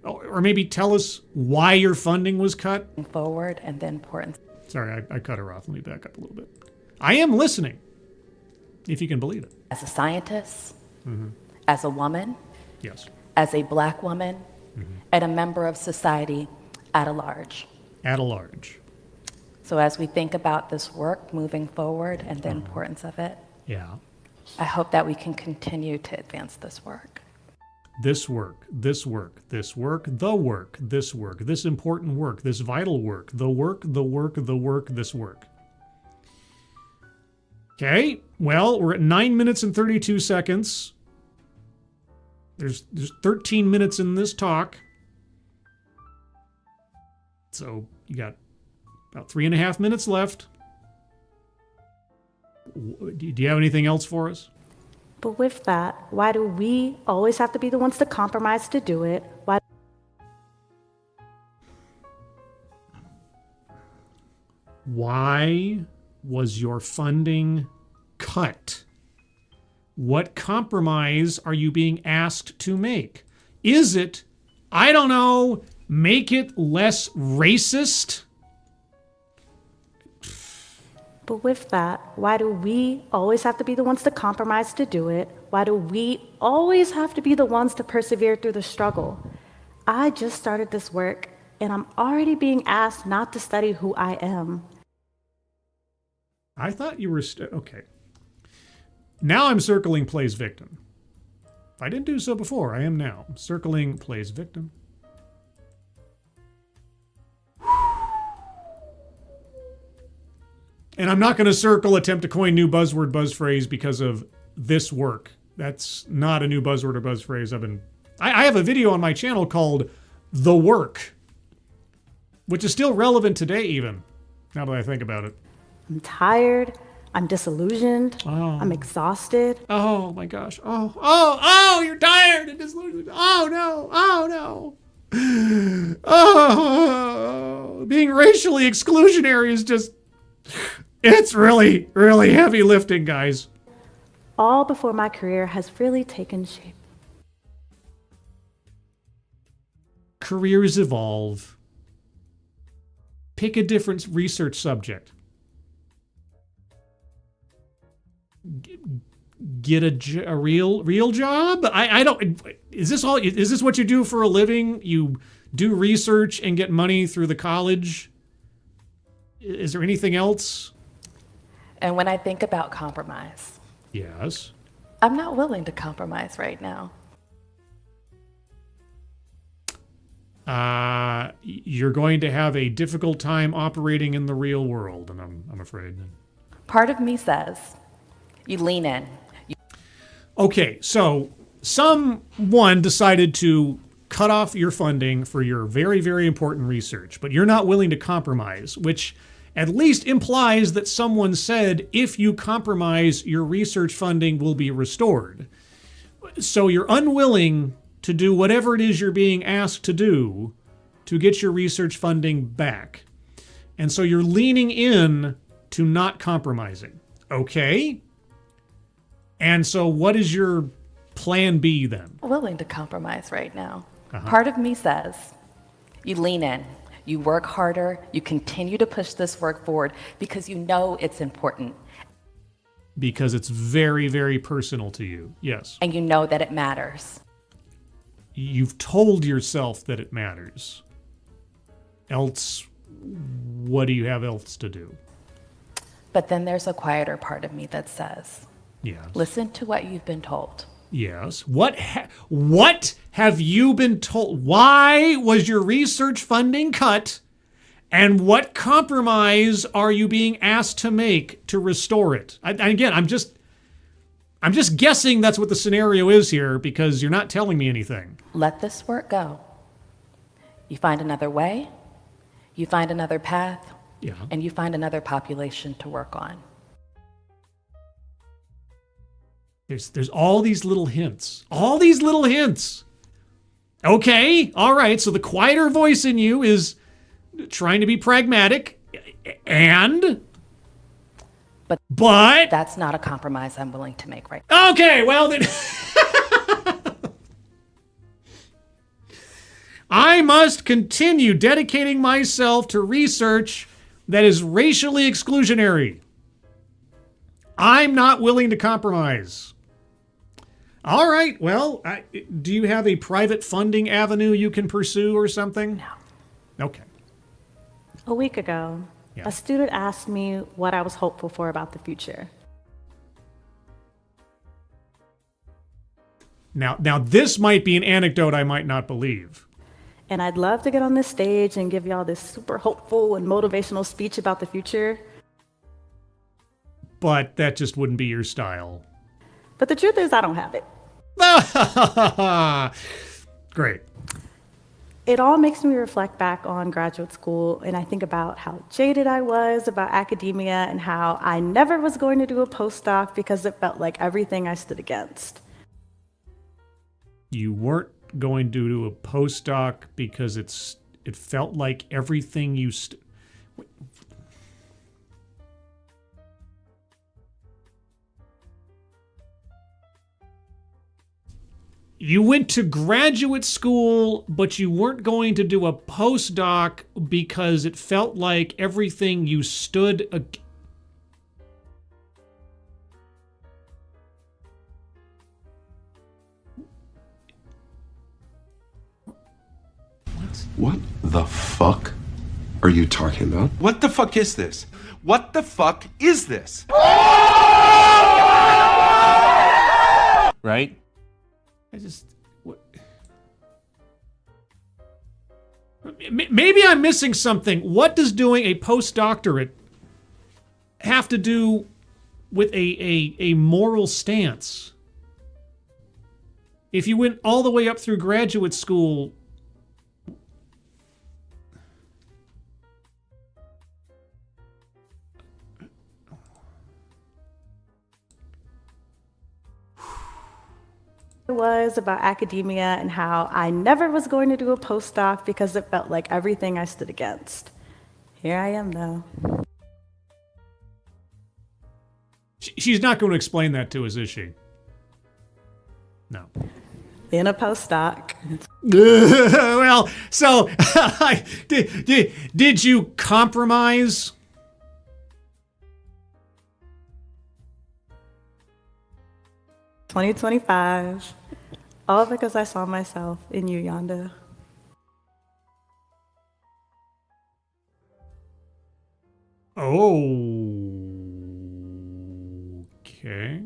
Or maybe tell us why your funding was cut. forward and the importance. Sorry, I cut her off. Let me back up a little bit. I am listening, if you can believe it. As a scientist, as a woman, Yes. as a Black woman, and a member of society at a large. At a large. So as we think about this work moving forward and the importance of it, Yeah. I hope that we can continue to advance this work. This work, this work, this work, the work, this work, this important work, this vital work, the work, the work, the work, this work. Okay, well, we're at 9 minutes and 32 seconds. There's 13 minutes in this talk. So you got about 3.5 minutes left. Do you have anything else for us? But with that, why do we always have to be the ones to compromise to do it? Why was your funding cut? What compromise are you being asked to make? Is it, I don't know, make it less racist? But with that, why do we always have to be the ones to compromise to do it? Why do we always have to be the ones to persevere through the struggle? I just started this work, and I'm already being asked not to study who I am. I thought you were, okay. Now I'm circling plays victim. I didn't do so before, I am now. Circling plays victim. And I'm not going to circle attempt to coin new buzzword, buzz phrase because of this work. That's not a new buzzword or buzz phrase. I have a video on my channel called The Work, which is still relevant today even, now that I think about it. I'm tired. I'm disillusioned. Oh. I'm exhausted. Oh my gosh. Oh, you're tired and disillusioned. Oh no. Oh, being racially exclusionary is just, it's really, really heavy lifting, guys. All before my career has really taken shape. Careers evolve. Pick a different research subject. Get a real job? I don't, is this what you do for a living? You do research and get money through the college? Is there anything else? And when I think about compromise, Yes. I'm not willing to compromise right now. You're going to have a difficult time operating in the real world, and I'm afraid. Part of me says, you lean in. Okay, so someone decided to cut off your funding for your very, very important research, but you're not willing to compromise, which at least implies that someone said, if you compromise, your research funding will be restored. So you're unwilling to do whatever it is you're being asked to do to get your research funding back. And so you're leaning in to not compromising. Okay? And so what is your plan B then? Willing to compromise right now. Part of me says, you lean in, you work harder, you continue to push this work forward because you know it's important. Because it's very, very personal to you. Yes. And you know that it matters. You've told yourself that it matters. Else, what do you have else to do? But then there's a quieter part of me that says, Yes. listen to what you've been told. Yes. What have you been told? Why was your research funding cut? And what compromise are you being asked to make to restore it? Again, I'm just guessing that's what the scenario is here because you're not telling me anything. Let this work go. You find another way, you find another path, Yeah. and you find another population to work on. There's all these little hints. All these little hints. Okay, all right, so the quieter voice in you is trying to be pragmatic, and... But... That's not a compromise I'm willing to make right Okay, well then... I must continue dedicating myself to research that is racially exclusionary. I'm not willing to compromise. All right, well, do you have a private funding avenue you can pursue or something? No. Okay. A week ago, Yeah. a student asked me what I was hopeful for about the future. Now this might be an anecdote I might not believe. And I'd love to get on this stage and give y'all this super hopeful and motivational speech about the future. But that just wouldn't be your style. But the truth is, I don't have it. Great. It all makes me reflect back on graduate school, and I think about how jaded I was about academia and how I never was going to do a postdoc because it felt like everything I stood against. You weren't going to do a postdoc because it felt like everything you You went to graduate school, but you weren't going to do a postdoc because it felt like everything you stood against. What the fuck are you talking about? What the fuck is this? What the fuck is this? Right? Maybe I'm missing something. What does doing a postdoctorate have to do with a moral stance? If you went all the way up through graduate school, It was about academia and how I never was going to do a postdoc because it felt like everything I stood against. Here I am, though. she's not going to explain that to us, is she? No. In a postdoc. Well, so did you compromise? $2025, all because I saw myself in you, Yonda. Okay.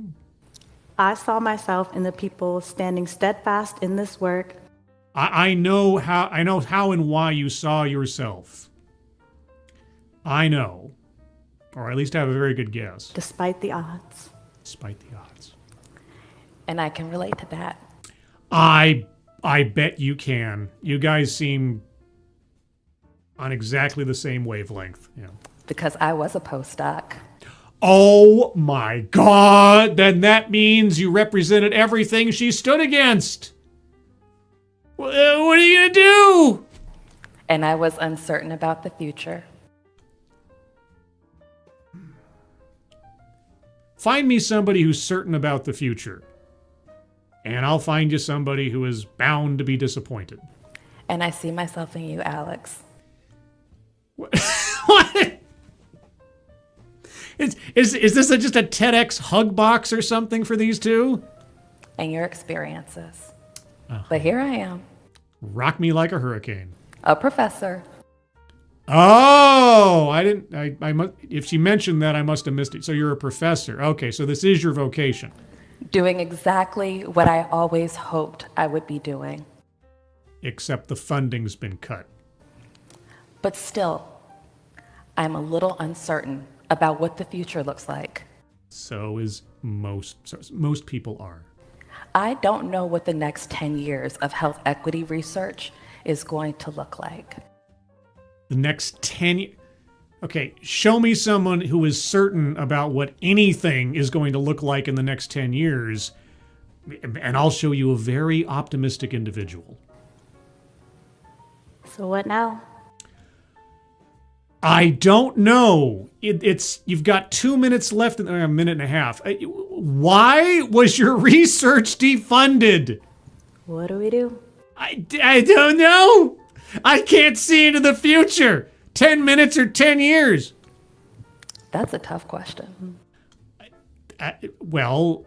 I saw myself in the people standing steadfast in this work. I know how and why you saw yourself. I know, or at least I have a very good guess. Despite the odds. Despite the odds. And I can relate to that. I bet you can. You guys seem on exactly the same wavelength. Yeah. Because I was a postdoc. Oh my God! Then that means you represented everything she stood against. What are you gonna do? And I was uncertain about the future. Find me somebody who's certain about the future. And I'll find you somebody who is bound to be disappointed. And I see myself in you, Alex. What? Is this just a TEDx hug box or something for these two? And your experiences. But here I am. Rock me like a hurricane. A professor. Oh, I must, if she mentioned that, I must have missed it. So you're a professor. Okay, so this is your vocation. Doing exactly what I always hoped I would be doing. Except the funding's been cut. But still, I'm a little uncertain about what the future looks like. So most people are. I don't know what the next 10 years of health equity research is going to look like. The next 10 Okay, show me someone who is certain about what anything is going to look like in the next 10 years, and I'll show you a very optimistic individual. So what now? I don't know. You've got 2 minutes left, or a minute and a half. Why was your research defunded? What do we do? I don't know. I can't see into the future. 10 minutes or 10 years? That's a tough question. Well,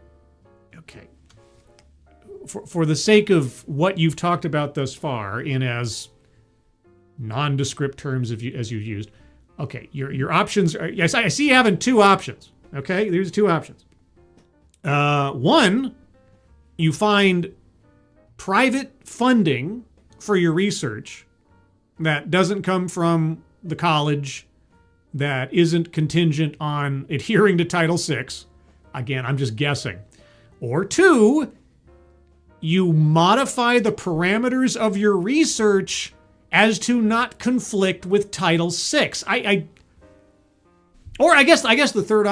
okay. For the sake of what you've talked about thus far, in as nondescript terms as you've used, okay, your options are, yes, I see you having two options. Okay, there's two options. One, you find private funding for your research that doesn't come from the college, that isn't contingent on adhering to Title VI. Again, I'm just guessing. Or two, you modify the parameters of your research as to not conflict with Title VI. I guess the third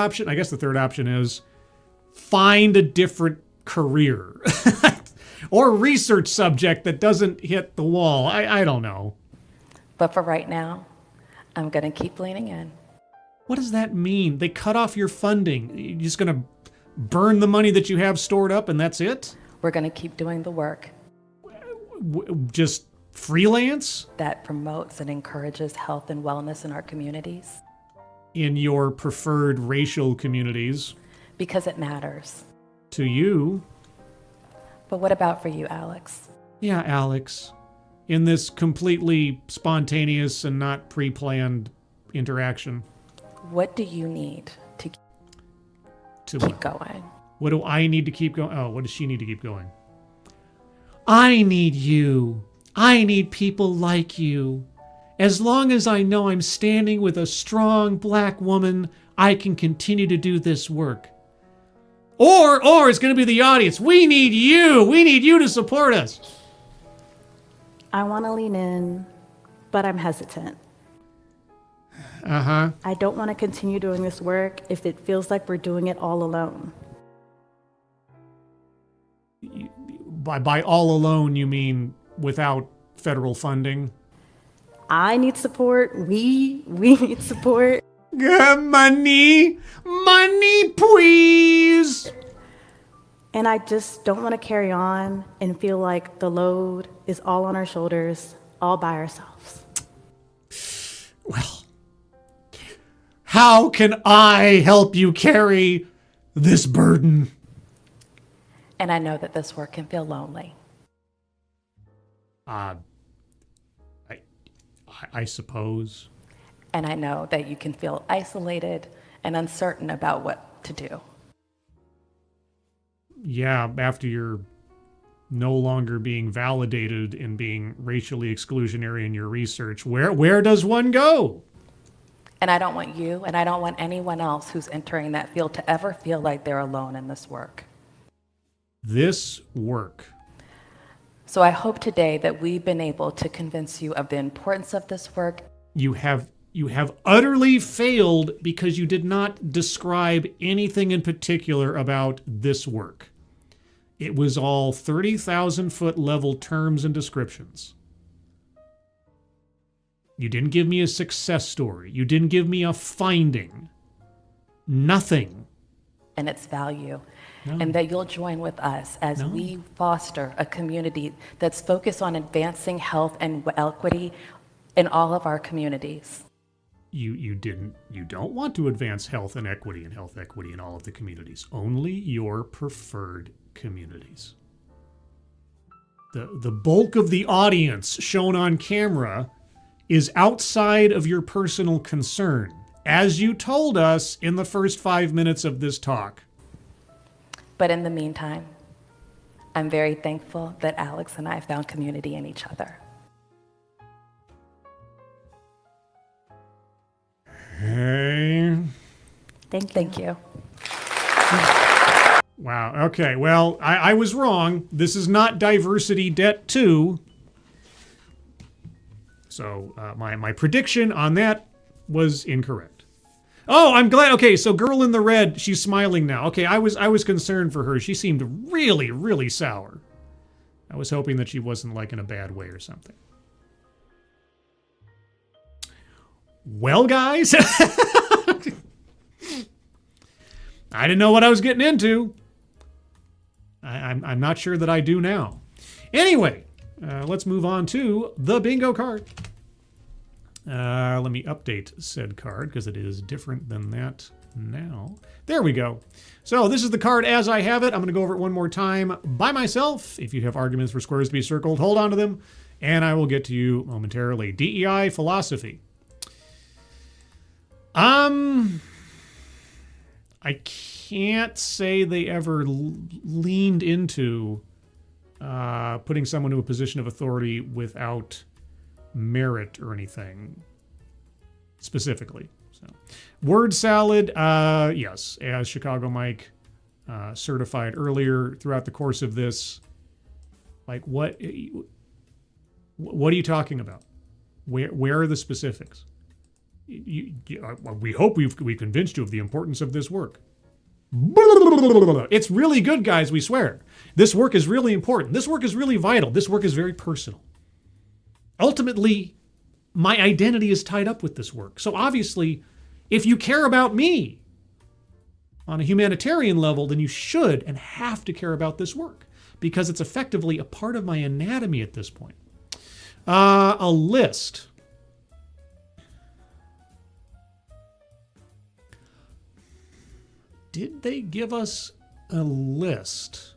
option is find a different career or research subject that doesn't hit the wall. I don't know. But for right now, I'm going to keep leaning in. What does that mean? They cut off your funding. You're just going to burn the money that you have stored up and that's it? We're going to keep doing the work Just freelance? that promotes and encourages health and wellness in our communities In your preferred racial communities? because it matters. To you? But what about for you, Alex? Yeah, Alex. In this completely spontaneous and not pre-planned interaction. What do you need to To keep going? What do I need to keep going? Oh, what does she need to keep going? I need you. I need people like you. As long as I know I'm standing with a strong black woman, I can continue to do this work. Or it's going to be the audience. We need you. We need you to support us. I want to lean in, but I'm hesitant. Uh-huh. I don't want to continue doing this work if it feels like we're doing it all alone. By all alone, you mean without federal funding? I need support. We need support. Money, please. And I just don't want to carry on and feel like the load is all on our shoulders, all by ourselves. Well, how can I help you carry this burden? And I know that this work can feel lonely. I suppose. And I know that you can feel isolated and uncertain about what to do. Yeah, after you're no longer being validated and being racially exclusionary in your research, where does one go? And I don't want you and I don't want anyone else who's entering that field to ever feel like they're alone in this work. This work. So I hope today that we've been able to convince you of the importance of this work. You have utterly failed because you did not describe anything in particular about this work. It was all 30,000-foot level terms and descriptions. You didn't give me a success story. You didn't give me a finding. Nothing. And its value. No. And that you'll join with us as we foster a community that's focused on advancing health and equity in all of our communities. You don't want to advance health equity in all of the communities. Only your preferred communities. The bulk of the audience shown on camera is outside of your personal concern, as you told us in the first 5 minutes of this talk. But in the meantime, I'm very thankful that Alex and I found community in each other. Hey. Thank you. Wow. Okay. Well, I was wrong. This is not Diversity Debt 2. So my prediction on that was incorrect. Oh, I'm glad. Okay, so girl in the red, she's smiling now. Okay, I was concerned for her. She seemed really, really sour. I was hoping that she wasn't like in a bad way or something. Well, guys, I didn't know what I was getting into. I'm not sure that I do now. Anyway, let's move on to the bingo card. Let me update said card because it is different than that now. There we go. So this is the card as I have it. I'm going to go over it one more time by myself. If you have arguments for squares to be circled, hold on to them, and I will get to you momentarily. DEI philosophy. I can't say they ever leaned into putting someone to a position of authority without merit or anything specifically. So, word salad, yes, as Chicago Mike certified earlier throughout the course of this. Like, what are you talking about? Where are the specifics? We hope we've convinced you of the importance of this work. It's really good, guys, we swear. This work is really important. This work is really vital. This work is very personal. Ultimately, my identity is tied up with this work. So obviously, if you care about me on a humanitarian level, then you should and have to care about this work because it's effectively a part of my anatomy at this point. A list. Did they give us a list?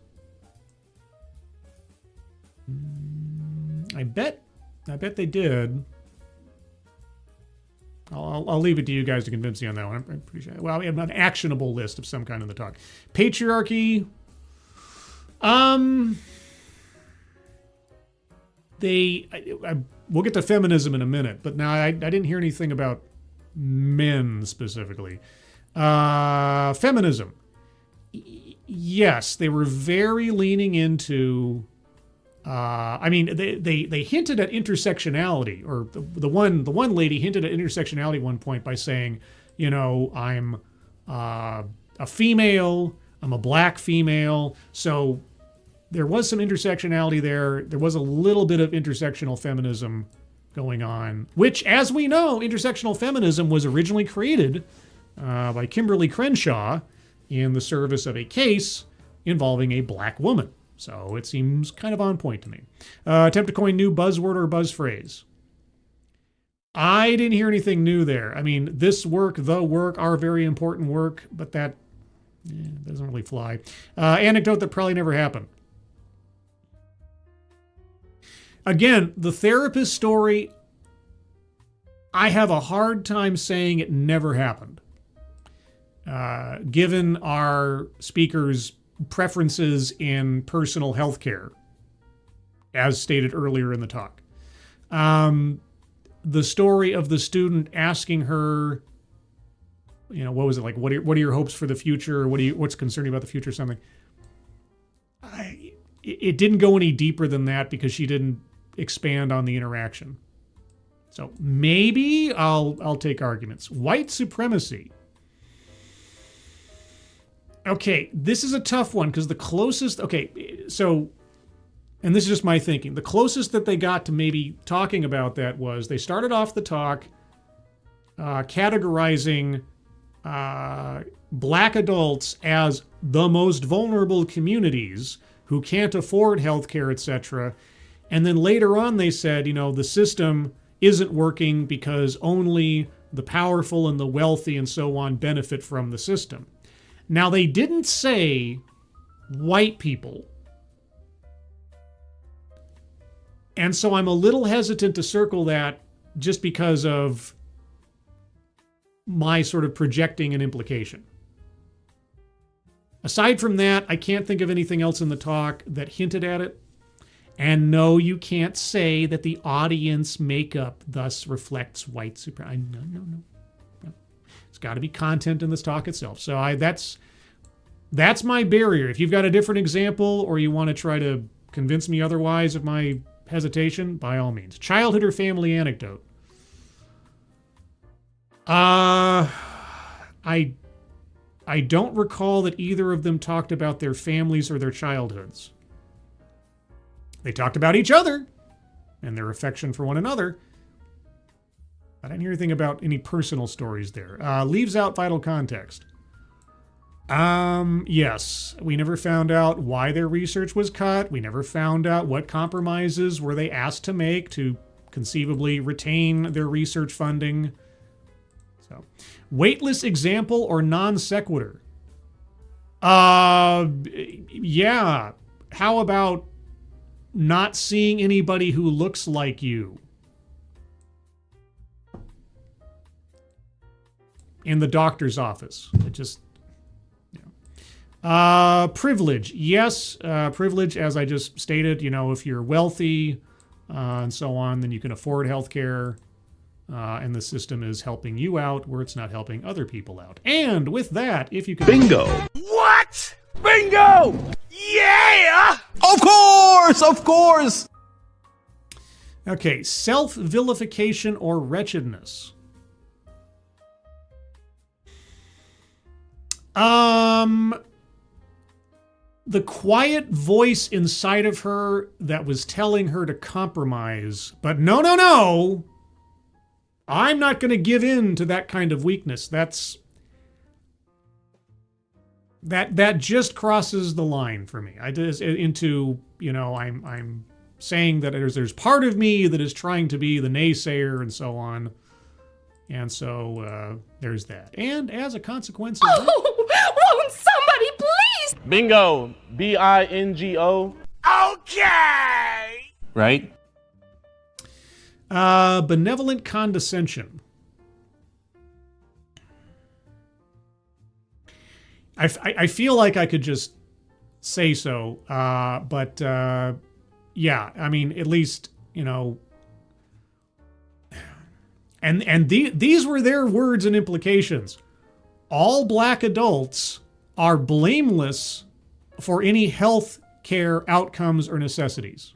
I bet they did. I'll leave it to you guys to convince me on that one. I'm pretty sure. Well, we have an actionable list of some kind in the talk. Patriarchy. We'll get to feminism in a minute, but now I didn't hear anything about men specifically. Feminism. Yes, they were very leaning into. They hinted at intersectionality, or the one lady hinted at intersectionality at one point by saying, I'm a female, I'm a black female, so there was some intersectionality there. There was a little bit of intersectional feminism going on, which, as we know, intersectional feminism was originally created by Kimberly Crenshaw in the service of a case involving a black woman. So it seems kind of on point to me. Attempt to coin new buzzword or buzz phrase. I didn't hear anything new there. I mean, this work, the work, are very important work, but that doesn't really fly. Anecdote that probably never happened. Again, the therapist story, I have a hard time saying it never happened. Given our speaker's preferences in personal health care, as stated earlier in the talk. The story of the student asking her, what was it like? What are your hopes for the future? What's concerning about the future? Something. It didn't go any deeper than that because she didn't expand on the interaction. So maybe I'll take arguments. White supremacy. Okay, this is a tough one because the closest, and this is just my thinking, the closest that they got to maybe talking about that was they started off the talk categorizing black adults as the most vulnerable communities who can't afford healthcare, etc. And then later on they said, the system isn't working because only the powerful and the wealthy and so on benefit from the system. Now, they didn't say white people. And so I'm a little hesitant to circle that just because of my sort of projecting an implication. Aside from that, I can't think of anything else in the talk that hinted at it. And no, you can't say that the audience makeup thus reflects white supremacy. No. It's got to be content in this talk itself. So that's my barrier. If you've got a different example or you want to try to convince me otherwise of my hesitation, by all means. Childhood or family anecdote. I don't recall that either of them talked about their families or their childhoods. They talked about each other and their affection for one another. I didn't hear anything about any personal stories there. Leaves out vital context. Yes, we never found out why their research was cut. We never found out what compromises were they asked to make to conceivably retain their research funding. So, weightless example or non sequitur? Yeah. How about not seeing anybody who looks like you in the doctor's office? It just, privilege. Yes, privilege, as I just stated, if you're wealthy and so on, then you can afford healthcare, and the system is helping you out where it's not helping other people out. And with that, if you can... Bingo! What? Bingo! Yeah! Of course! Okay, self-vilification or wretchedness. The quiet voice inside of her that was telling her to compromise, but no, I'm not going to give in to that kind of weakness. That just crosses the line for me. I'm saying that there's part of me that is trying to be the naysayer and so on. And so there's that. And as a consequence of that, Won't somebody please? Bingo. B-I-N-G-O. Okay! Right? benevolent condescension. I feel like I could just say so, but yeah, I mean, at least, you know, and these were their words and implications. All black adults are blameless for any health care outcomes or necessities.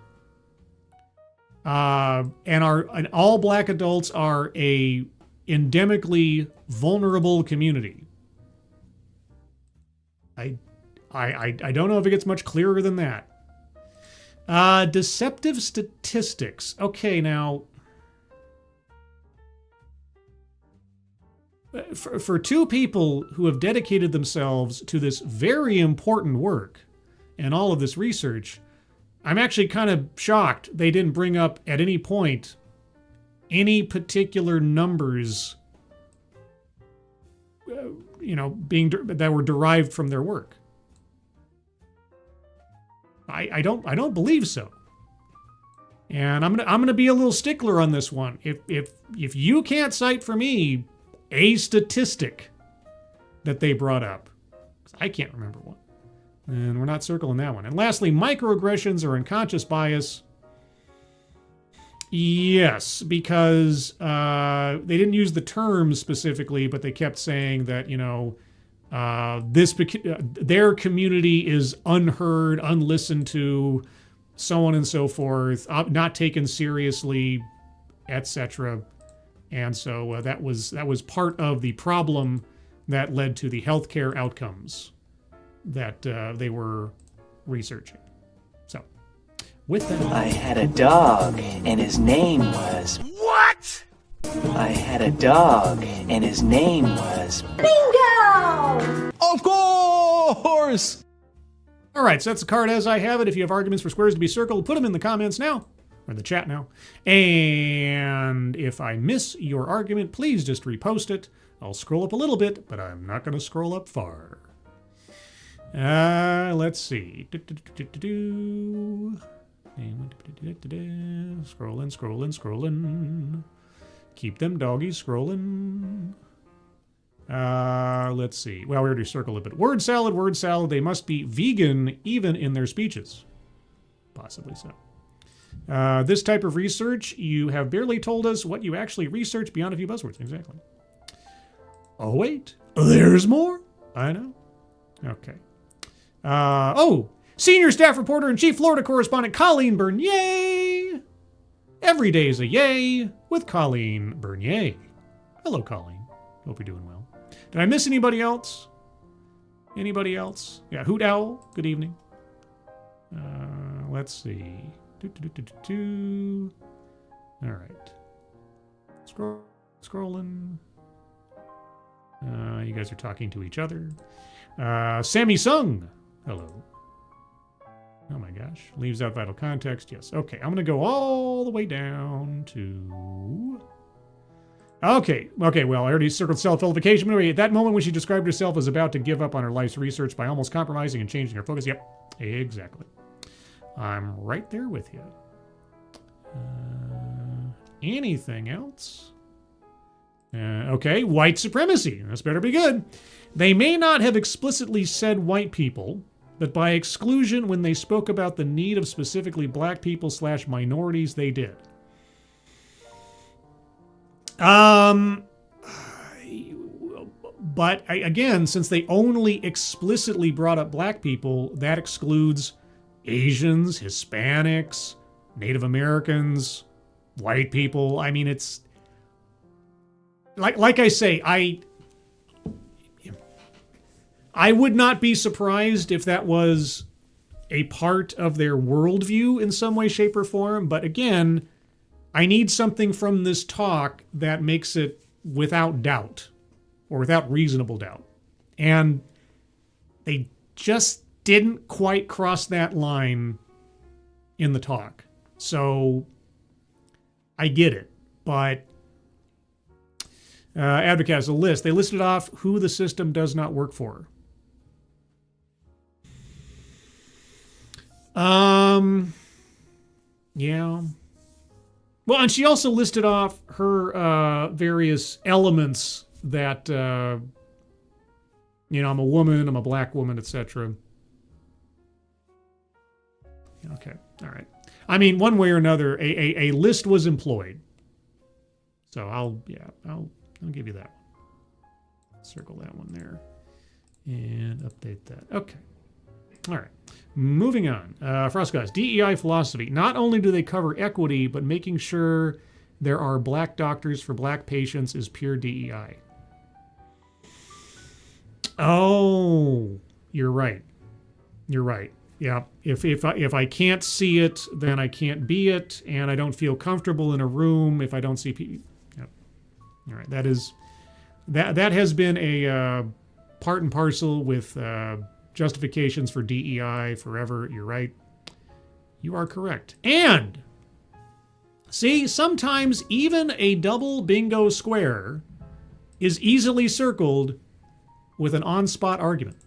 And all black adults are a endemically vulnerable community. I don't know if it gets much clearer than that. Deceptive statistics. Okay, now, for two people who have dedicated themselves to this very important work and all of this research, I'm actually kind of shocked they didn't bring up at any point any particular numbers, you know, that were derived from their work. I don't believe so. And I'm gonna be a little stickler on this one. If you can't cite for me a statistic that they brought up, 'cause I can't remember one, and we're not circling that one. And lastly, microaggressions or unconscious bias. Yes, because they didn't use the term specifically, but they kept saying that, you know, their community is unheard, unlistened to, so on and so forth, not taken seriously, etc. And so that was part of the problem that led to the healthcare outcomes that they were researching. So, with that, I had a dog, and his name was... What? I had a dog, and his name was... Of course! all right, so that's the card as I have it. If you have arguments for squares to be circled, put them in the comments now, or in the chat now. And if I miss your argument, please just repost it. I'll scroll up a little bit, but I'm not going to scroll up far. Let's see. Scrolling. Keep them doggies scrolling. Let's see. Well, we already circled it, but word salad. They must be vegan even in their speeches. Possibly so. This type of research, you have barely told us what you actually researched beyond a few buzzwords. Exactly. Oh, wait. There's more? I know. Okay. Senior staff reporter and chief Florida correspondent Colleen Bernier. Every day is a yay with Colleen Bernier. Hello, Colleen. Hope you're doing well. Did I miss anybody else? Anybody else? Yeah, Hoot Owl. Good evening. Let's see. All right. Scrolling. You guys are talking to each other. Sammy Sung. Hello. Oh my gosh. Leaves out vital context. Yes. Okay. I'm going to go all the way down to... Okay. Well, I already circled self-vilification. But anyway, at that moment when she described herself as about to give up on her life's research by almost compromising and changing her focus. Yep. Exactly. I'm right there with you. Anything else? Okay. White supremacy. This better be good. They may not have explicitly said white people, but by exclusion, when they spoke about the need of specifically black people / minorities, they did. But again, since they only explicitly brought up black people, that excludes Asians, Hispanics, Native Americans, white people. I mean, it's like I say, I would not be surprised if that was a part of their worldview in some way, shape, or form. But again, I need something from this talk that makes it without doubt or without reasonable doubt. And they just didn't quite cross that line in the talk. So I get it. But Advocate has a list. They listed off who the system does not work for. Yeah. Well, and she also listed off her various elements that, I'm a woman, I'm a black woman, etc. Okay, all right. I mean, one way or another, a list was employed. So I'll give you that one. Circle that one there and update that. Okay. All right. Moving on. Frost Guys, DEI philosophy. Not only do they cover equity, but making sure there are black doctors for black patients is pure DEI. Oh, you're right. You're right. Yeah. If I can't see it, then I can't be it, and I don't feel comfortable in a room if I don't see people. Yep. All right. That has been a part and parcel with justifications for DEI forever. You're right. You are correct. And see, sometimes even a double bingo square is easily circled with an on-spot argument.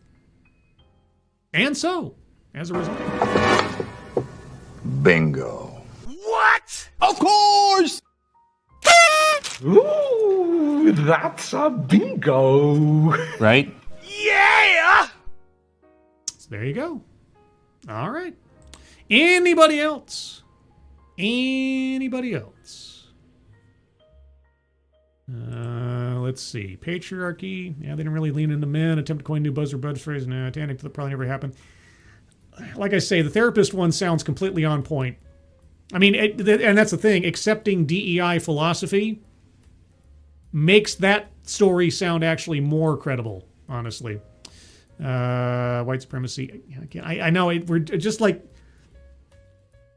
And so, as a result. Bingo. What? Of course! Ooh, that's a bingo. Right? Yeah! So there you go. All right. Anybody else? Anybody else? Let's see. Patriarchy. Yeah, they didn't really lean into men. Attempt to coin new buzzword phrase. No, Titanic probably never happened. Like I say, the therapist one sounds completely on point. I mean, and that's the thing. Accepting DEI philosophy makes that story sound actually more credible, honestly. White supremacy. Again, I know we're just like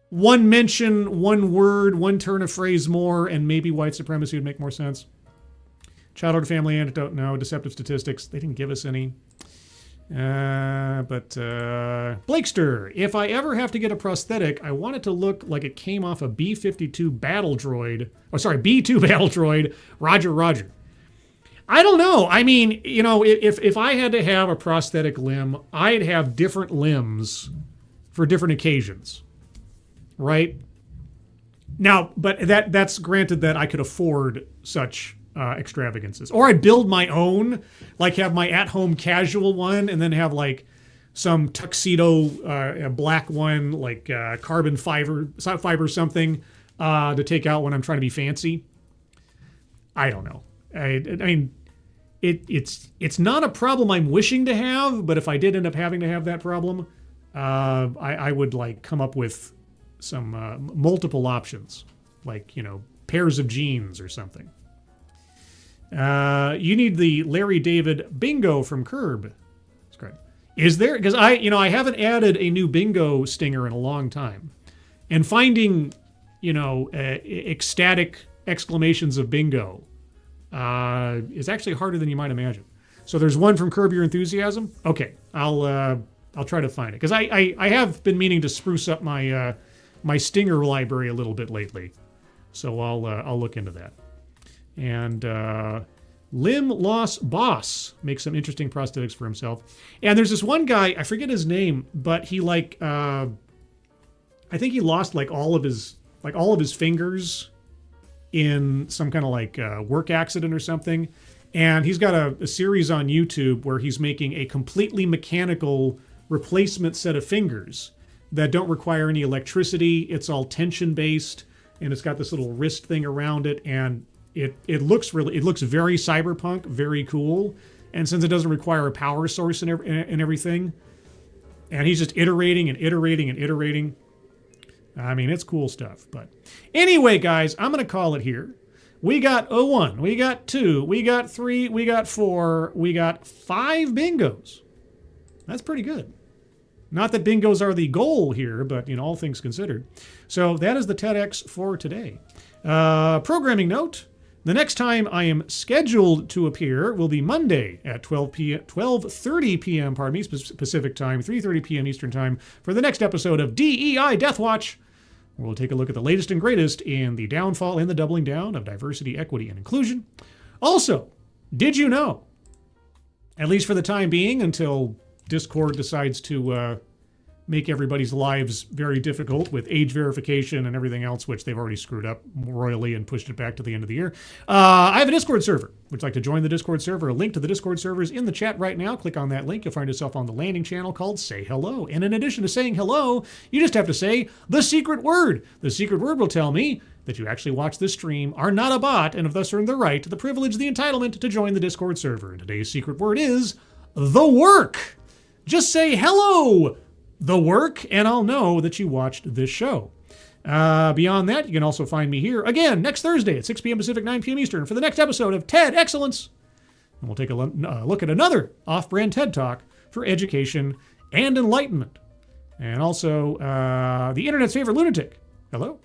one mention, one word, one turn of phrase more, and maybe white supremacy would make more sense. Childhood family anecdote, no. Deceptive statistics, they didn't give us any. But Blakester, if I ever have to get a prosthetic, I want it to look like it came off a B-52 battle droid. Oh, sorry, B-2 battle droid. Roger, Roger. I don't know. I mean, if I had to have a prosthetic limb, I'd have different limbs for different occasions. Right? Now, but that's granted that I could afford such extravagances. Or I'd build my own, like have my at-home casual one and then have like some tuxedo black one, like carbon fiber something to take out when I'm trying to be fancy. I don't know. I mean, it's not a problem I'm wishing to have, but if I did end up having to have that problem, I would like come up with some multiple options, like, pairs of jeans or something. You need the Larry David bingo from Curb. That's great. Is there? Because I haven't added a new bingo stinger in a long time, and finding, ecstatic exclamations of bingo is actually harder than you might imagine. So there's one from Curb Your Enthusiasm. Okay, I'll try to find it because I have been meaning to spruce up my my stinger library a little bit lately, so I'll look into that. And Limb Loss Boss makes some interesting prosthetics for himself. And there's this one guy, I forget his name, but he I think he lost all of his fingers in some kind of work accident or something. And he's got a series on YouTube where he's making a completely mechanical replacement set of fingers that don't require any electricity. It's all tension based, and it's got this little wrist thing around it, and it looks very cyberpunk, very cool. And since it doesn't require a power source and everything, and he's just iterating and iterating and iterating. I mean, it's cool stuff. But anyway, guys, I'm going to call it here. We got 1, we got 2, we got 3, we got 4, we got 5 bingos. That's pretty good. Not that bingos are the goal here, but, all things considered. So that is the TEDx for today. Programming note, the next time I am scheduled to appear will be Monday at 12:30 p.m., Pacific time, 3:30 p.m. Eastern time, for the next episode of DEI Death Watch. We'll take a look at the latest and greatest in the downfall and the doubling down of diversity, equity, and inclusion. Also, did you know, at least for the time being, until Discord decides to make everybody's lives very difficult with age verification and everything else, which they've already screwed up royally and pushed it back to the end of the year. I have a Discord server. Would you like to join the Discord server? A link to the Discord server is in the chat right now. Click on that link. You'll find yourself on the landing channel called Say Hello. And in addition to saying hello, you just have to say the secret word. The secret word will tell me that you actually watch this stream, are not a bot, and have thus earned the right, the privilege, the entitlement to join the Discord server. And today's secret word is the work. Just say hello, the work, and I'll know that you watched this show. Beyond that, you can also find me here again next Thursday at 6 p.m. Pacific, 9 p.m. Eastern for the next episode of TEDXcellence. And we'll take a look at another off-brand TED Talk for education and enlightenment. And also the internet's favorite lunatic. Hello.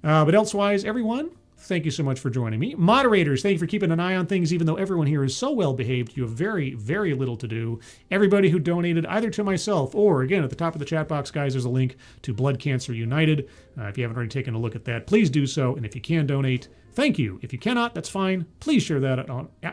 But elsewise, everyone, thank you so much for joining me. Moderators, thank you for keeping an eye on things, even though everyone here is so well behaved. You have very, very little to do. Everybody who donated either to myself or, again, at the top of the chat box, guys, there's a link to Blood Cancer United. If you haven't already taken a look at that, please do so. And if you can donate, thank you. If you cannot, that's fine. Please share that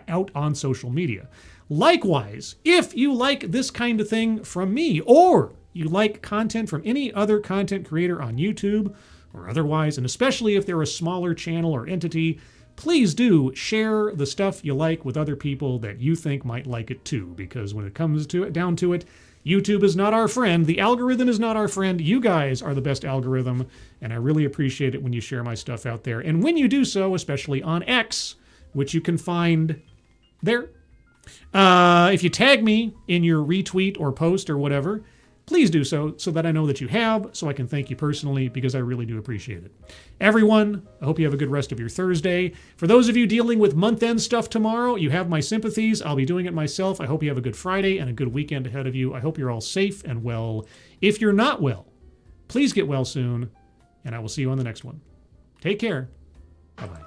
out on social media. Likewise, if you like this kind of thing from me, or you like content from any other content creator on YouTube or otherwise, and especially if they're a smaller channel or entity, please do share the stuff you like with other people that you think might like it too, because when it comes down to it, YouTube is not our friend. The algorithm is not our friend. You guys are the best algorithm, and I really appreciate it when you share my stuff out there. And when you do so, especially on X, which you can find there, if you tag me in your retweet or post or whatever, please do so that I know that you have, so I can thank you personally, because I really do appreciate it. Everyone, I hope you have a good rest of your Thursday. For those of you dealing with month-end stuff tomorrow, you have my sympathies. I'll be doing it myself. I hope you have a good Friday and a good weekend ahead of you. I hope you're all safe and well. If you're not well, please get well soon, and I will see you on the next one. Take care. Bye-bye.